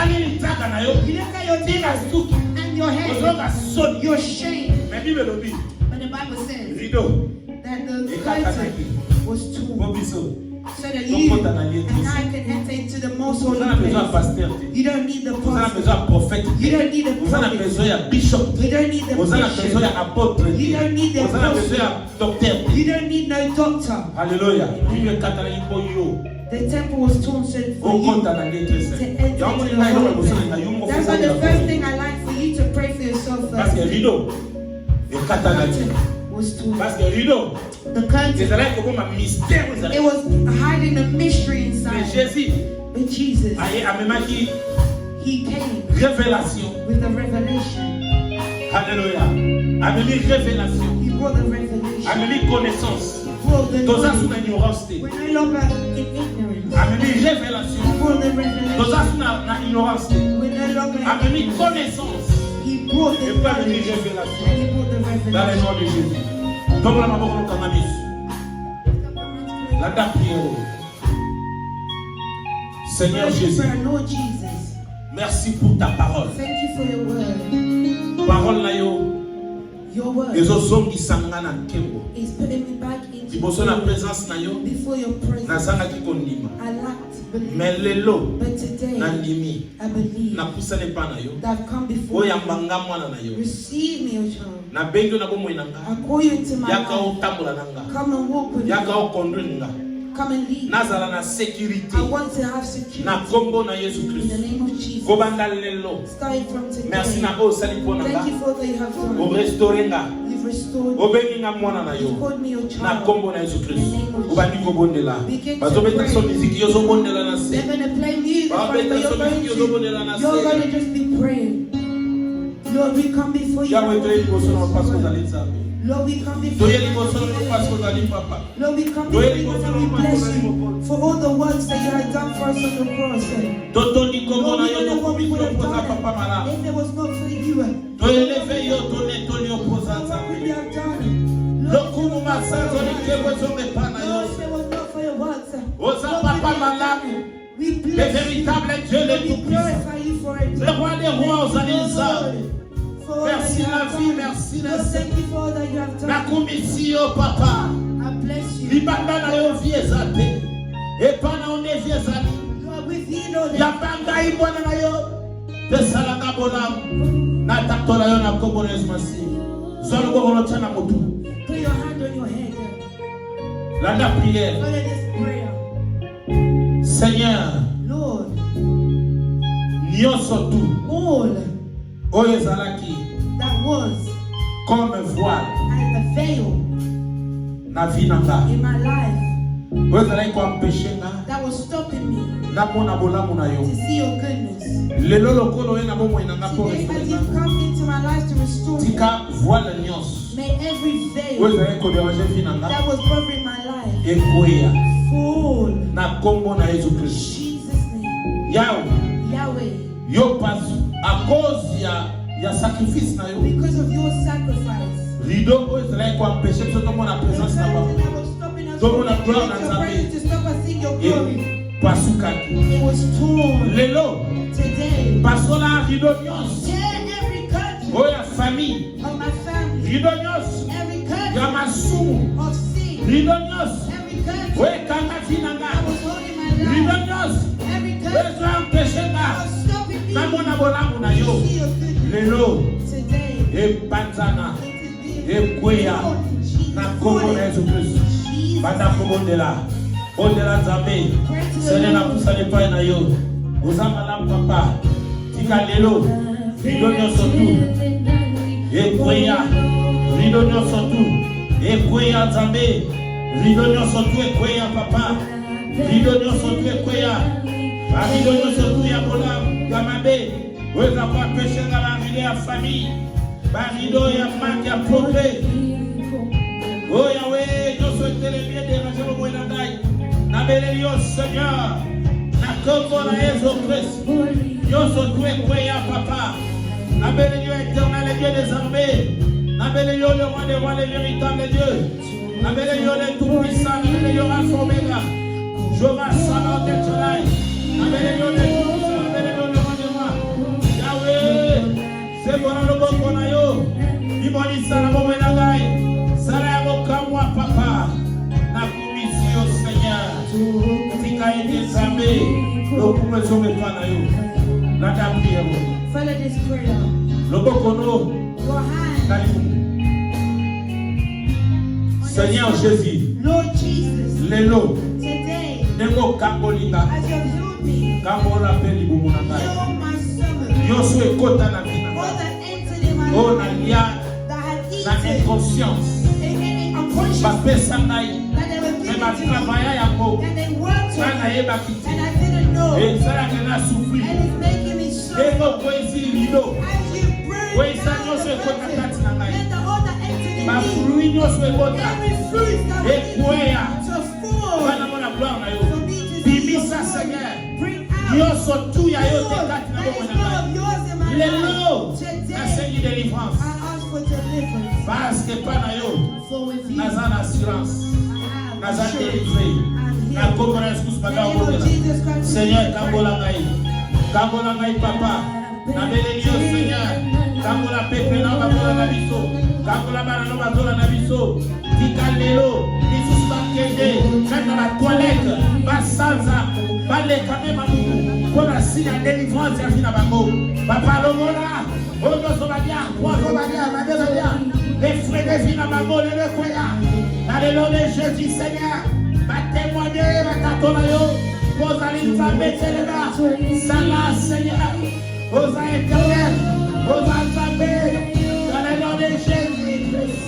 You look at your demons and your head, you're shamed. But the Bible says that the curtain was torn so that you and I can enter into the most holy place. You don't need the pastor. You don't need the prophet. You don't need the bishop. You don't need the apostle. You don't need no doctor. Hallelujah. The temple was torn so for you to enter into the holy place. That's why the first thing I like for you to pray for yourself first. Was torn. The curtain. It was hiding a mystery inside. But Jesus, he came with the revelation. Hallelujah. He brought the revelation. He brought the knowledge. We're no longer in ignorance. He brought the revelation. We're no longer in ignorance. He brought the knowledge. And he brought the revelation. Dans le nom de Jésus. Donc la maman au cannabis. La date prière. Seigneur Jésus. Lord Jesus. Merci pour ta parole. Thank you for your word. Parole na yo. Your word. Les autres qui sangana kembo. Is putting me back into before your presence. I lacked belief. Mais lelo. But today, I believe that I've come before you. Receive me, O child. I call you into my life. Come and walk with me. Come and lead. I want to have security. In the name of Jesus. Starting from today. Thank you for what you have done. You've restored me. You've called me your child. In the name of Jesus. Begin to pray. They're going to play music, but you're going to just be praying. Lord, we come before you. Lord, we come before you. Lord, we come before you and we bless you for all the works that you have done for us on the cross. Lord, we don't know what we would have done if it was not for you. Lord, what would we have done? Lord, if it was not for your works, we bless you. We glorify you for it. Merci la vie, merci la thank you for all that you have done. I bless you. Lord, with you, Lord. Put your hand on your head. La prière. Follow this prayer. Seigneur, Lord, all that was comme voile as a veil na vie in my life that was stopping me to see your goodness. Today, as you've come into my life to restore me, may every veil that was covering my life fall. In Jesus' name. Yahweh. Because of your sacrifice. The curtain that was stopping us from your presence to stop us seeing your glory. pasukaki It was torn. lelo Today, pasola rido nyonso tear every curtain oyo ya famille of my family, rido nyonso every ya curtain masumu of sin, rido nyonso every curtain oyo ekanga ntina that nga was holding my rido life, nyonso every oyo curtain ezoampeshe that nga was stopping me namona bolamu na yo to see your goodness. lelo Today, epanzana it is being ekweya torn in Jesus' na kombo na name. yesu kristu Jesus. banda kobondela bondela nzambe sene na pusana epai na yo oza malamu papa tika lelo rido nyonso tu ekweya rido nyonso tu ekweya nzambe rido nyonso tu ekweya papa rido nyonso tu ekweya barido nyonso tu ya bolamu ya mabe weza kuapeshenga baride ya famille barido ya manque ya progrès oh Yahweh nyonso etelemi ederange bomoi na ngai nabeleli yo Seigneur na kombo na Yesu Kristo nyonso tu ekweya papa nabeleli yo éternel Dieu des armées nabeleli yo le roi des rois le véritable Dieu nabeleli yo le tout puissant nabeleli yo Alpha Omega Jehovah Sabaoth El Shaddai nabeleli yo le tout puissant nabeleli yo le roi des rois Yahweh sebona loboko na yo limonisa na bomoi na ngai sala ya bokamwa papa nakumisi yo Seigneur tika ete nzambe lokumu ezomeka na yo nadamu yango Follow this prayer. loboko no Your hand, na libumu Seigneur Jésus Lord Jesus, lelo today, ndenge okambolinga as you have healed me, kambola mpe libumu na ngai heal my stomach, nyonso ekota na vi na all ngai that entered in my oyo na life, lia that had na eaten, inconscience in unconscious, bapesa ngai that they were me giving to me, batravaya yango and they worked ngai on me, nayebaki te and I didn't know, and esalaka na souffrir it's making me ndenge suffer. okwesi lido As you break kwesa down nyonso the ekota curtain, kati na ngai let the all that entered in me, baflui nyonso ekota every fruit that was in me, ekweya to fall, bana mona gloire na yo for me to see your bimisa glory. Seigneur Bring out nyonso tu ya yo te Lord, kati na there bomoi is na more ngai of yours in my lelo life. Today, nasengi délivrance I ask for deliverance. parce que epai na yo For with you, naza na assurance I naza have assurance. délivré I'm na healed. kombo na yesu kristu In the banda name of okotela Jesus Christ, Seigneur we pray. kambola ngai papa nabeleli yo Seigneur kambola pepe na bazola na biso kambola bana no bazola na biso tika lelo lisusu bakende kati na batoilette basanza baleka me mamutu mpo na signe ya délivrance ya vi na bango bapalongola oyo nyonso balia poiso balia mabe balia efrai de vi na bango lelo ekweya na lelo de Jésus Seigneur batémoigne batato na yo ozali nzambe telema sala Seigneur oza éternel oza nzambe dans le nom de Jésus-Christ.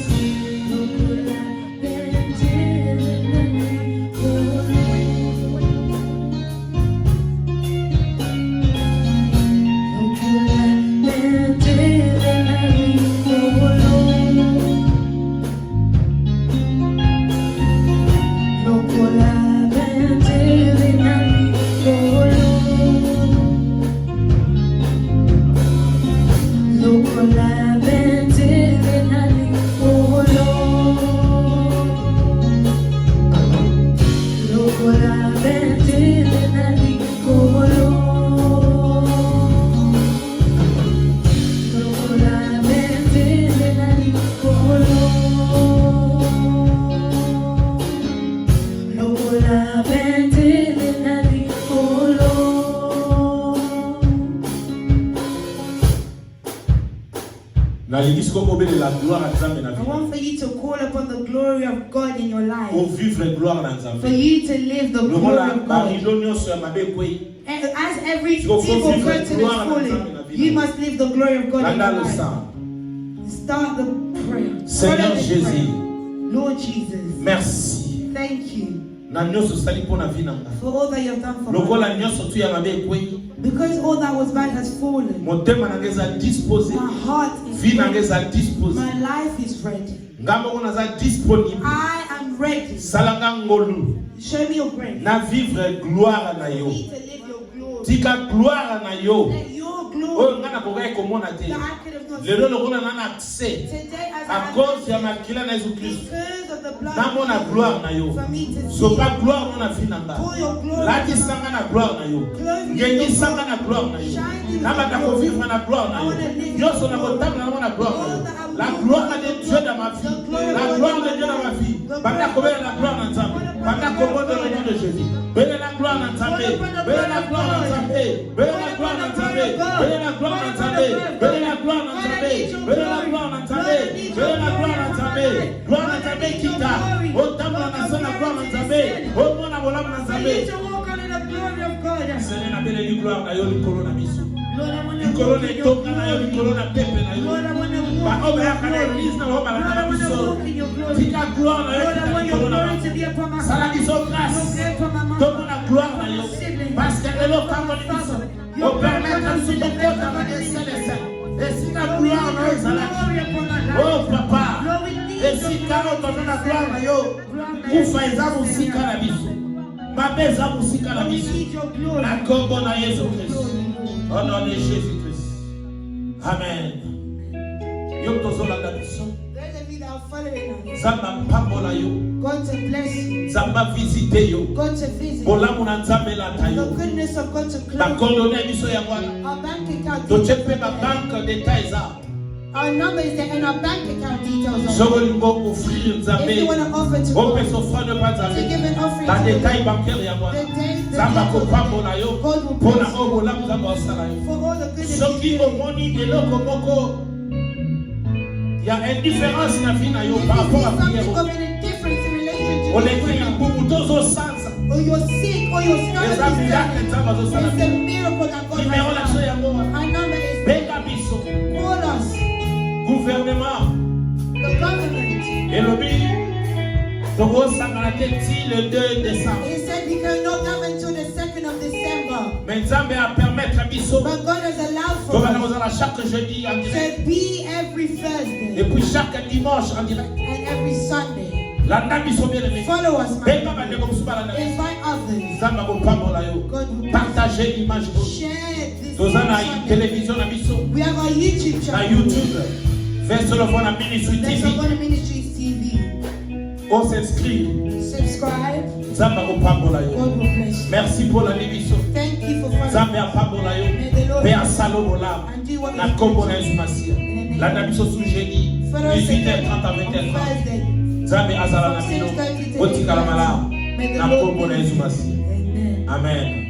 La gloire à Nzambe na I vie. want for you to call upon the glory of God in your life. Pour vivre gloire na For Nzambe. you to live the Le glory la of God. barido nyonso ya mabe kwei. And as every So, evil for vivre curtain is gloire à falling, Nzambe na vie. you must live the glory of God in Landa your le life. sang. Start the prayer. Seigneur Follow this Jésus. prayer. Lord Jesus, Merci. thank you Na nyonso sali po na vie na nga. for all that you have done for me. Lokola nyonso tu ya mabe kwei. Because all that was bad has fallen. Motema na ngeza disposé. My heart is Vie na ready. ngeza disposé. My life is ready. Ngambo ko naza disponible. I am ready. Salanga ngolu. Show me your grace. Na vivre gloire na I yo. need to live your glory. Tika gloire na yo. Let your glory oyo nga nakokai komona te that I could have not lelo seen. lokola nga na accès Today, as I à have cause ya makila na Yesu Kristo because of the blood namona gloire na yo for me to see, zoba gloire no na vie na nga pour your glory, latisanga na gloire na yo ngengisanga na gloire na yo nabanda kovivre na gloire na yo nyonso na kotambola nango na gloire na yo la gloire de Dieu dans ma vie la gloire de Dieu dans ma vie banda kobela la gloire na Nzambe banda komona le nom de Jésus bela la gloire na Nzambe bela la gloire na Nzambe bela la gloire na Nzambe bela la gloire na Nzambe bela la gloire na Nzambe bela la gloire na Nzambe bela la gloire na Nzambe gloire na Nzambe kita otambola na sana gloire na Nzambe omona bolamu na I Nzambe need to walk under the glory of God. Seigneur na bela ni gloire na yo likolo na biso Lord, I want to likolo walk na in your etonga na yo glory. likolo na pepe na yo Lord, I want to ba walk in obe your yaka na glory. église na yo balaka Lord, na I want to biso walk in your glory. tika gloire na yo Lord, I kita want your likolo na glory to yo be upon my sala heart. biso Your grâce glory upon my mouth. tomona gloire na yo parce que lelo kambo ni biso opermettre biso tokota na eselese esika gloire na yo ezalaki Glory upon my life. oh papa Lord, we need your esika oyo toza na gloire na yo glory. kufa eza mosika na biso mabe eza mosika na Lord, we biso need your glory. na kombo na Yesu Kristo au nom de Jésus Christ amen yo tozolanda biso Those of you that are following us, nzambe apambola yo God to bless you. nzambe avisite yo God to visit you. bolamu na nzambe elata The yo goodness of God to clothe you. bakondone biso yango wana Our bank account totie details mpe are there. babanke deta eza Our number is there and our bank account details are soki there. olingi ofrir If you nzambe want to offer to God, opesa ofrande mpa to nzambe give an offering na to the detail Lord, bancaire yango wana the details nzambe akopambola yo God will mpona bless oyo you bolamu nzambe osala yo for all the goodness soki He's doing. omoni eloko moko ya indifférence na vie na yo If par you rapport see à prière something of an indifference in relation to oleki prayer, libumu tozosanza or you're sick, or your stomach eza is miracle turning, nzambe azosala it's a miracle that God nimero na biso has done. yango wana Our number is benga biso call us, gouvernement the government. elobi tokosangana te ti le 2 décembre He said we cannot come until the 2nd of December. mais nzambe apermettre biso But God has allowed for tobana us kozala chaque jeudi en direct to be every Thursday et puis chaque dimanche en direct and every Sunday. landa biso bien aimé Follow us, my benga friend. bandeko mosusu balanda biso Invite others. nzambe akopambola yo God will partage image oyo share this. toza na Sunday. télévision na biso We have our YouTube na channel. YouTube Fais solo na Ministry That's TV Ogona Ministries TV. on s'inscrit Subscribe. nzambe akopambola yo God will bless you. merci pour la biso Thank you for following. nzambe apambola yo May the Lord mpe asala bolamu and do what na He kombo na wants. Yesu Masiya landa biso su jeudi Follow us 18h30 on à 20h30 Thursday. nzambe azala na From bino 6:30 to botikala malamu 8:30. May the na Lord kombo na be with Yesu you. Masiya Amen. amen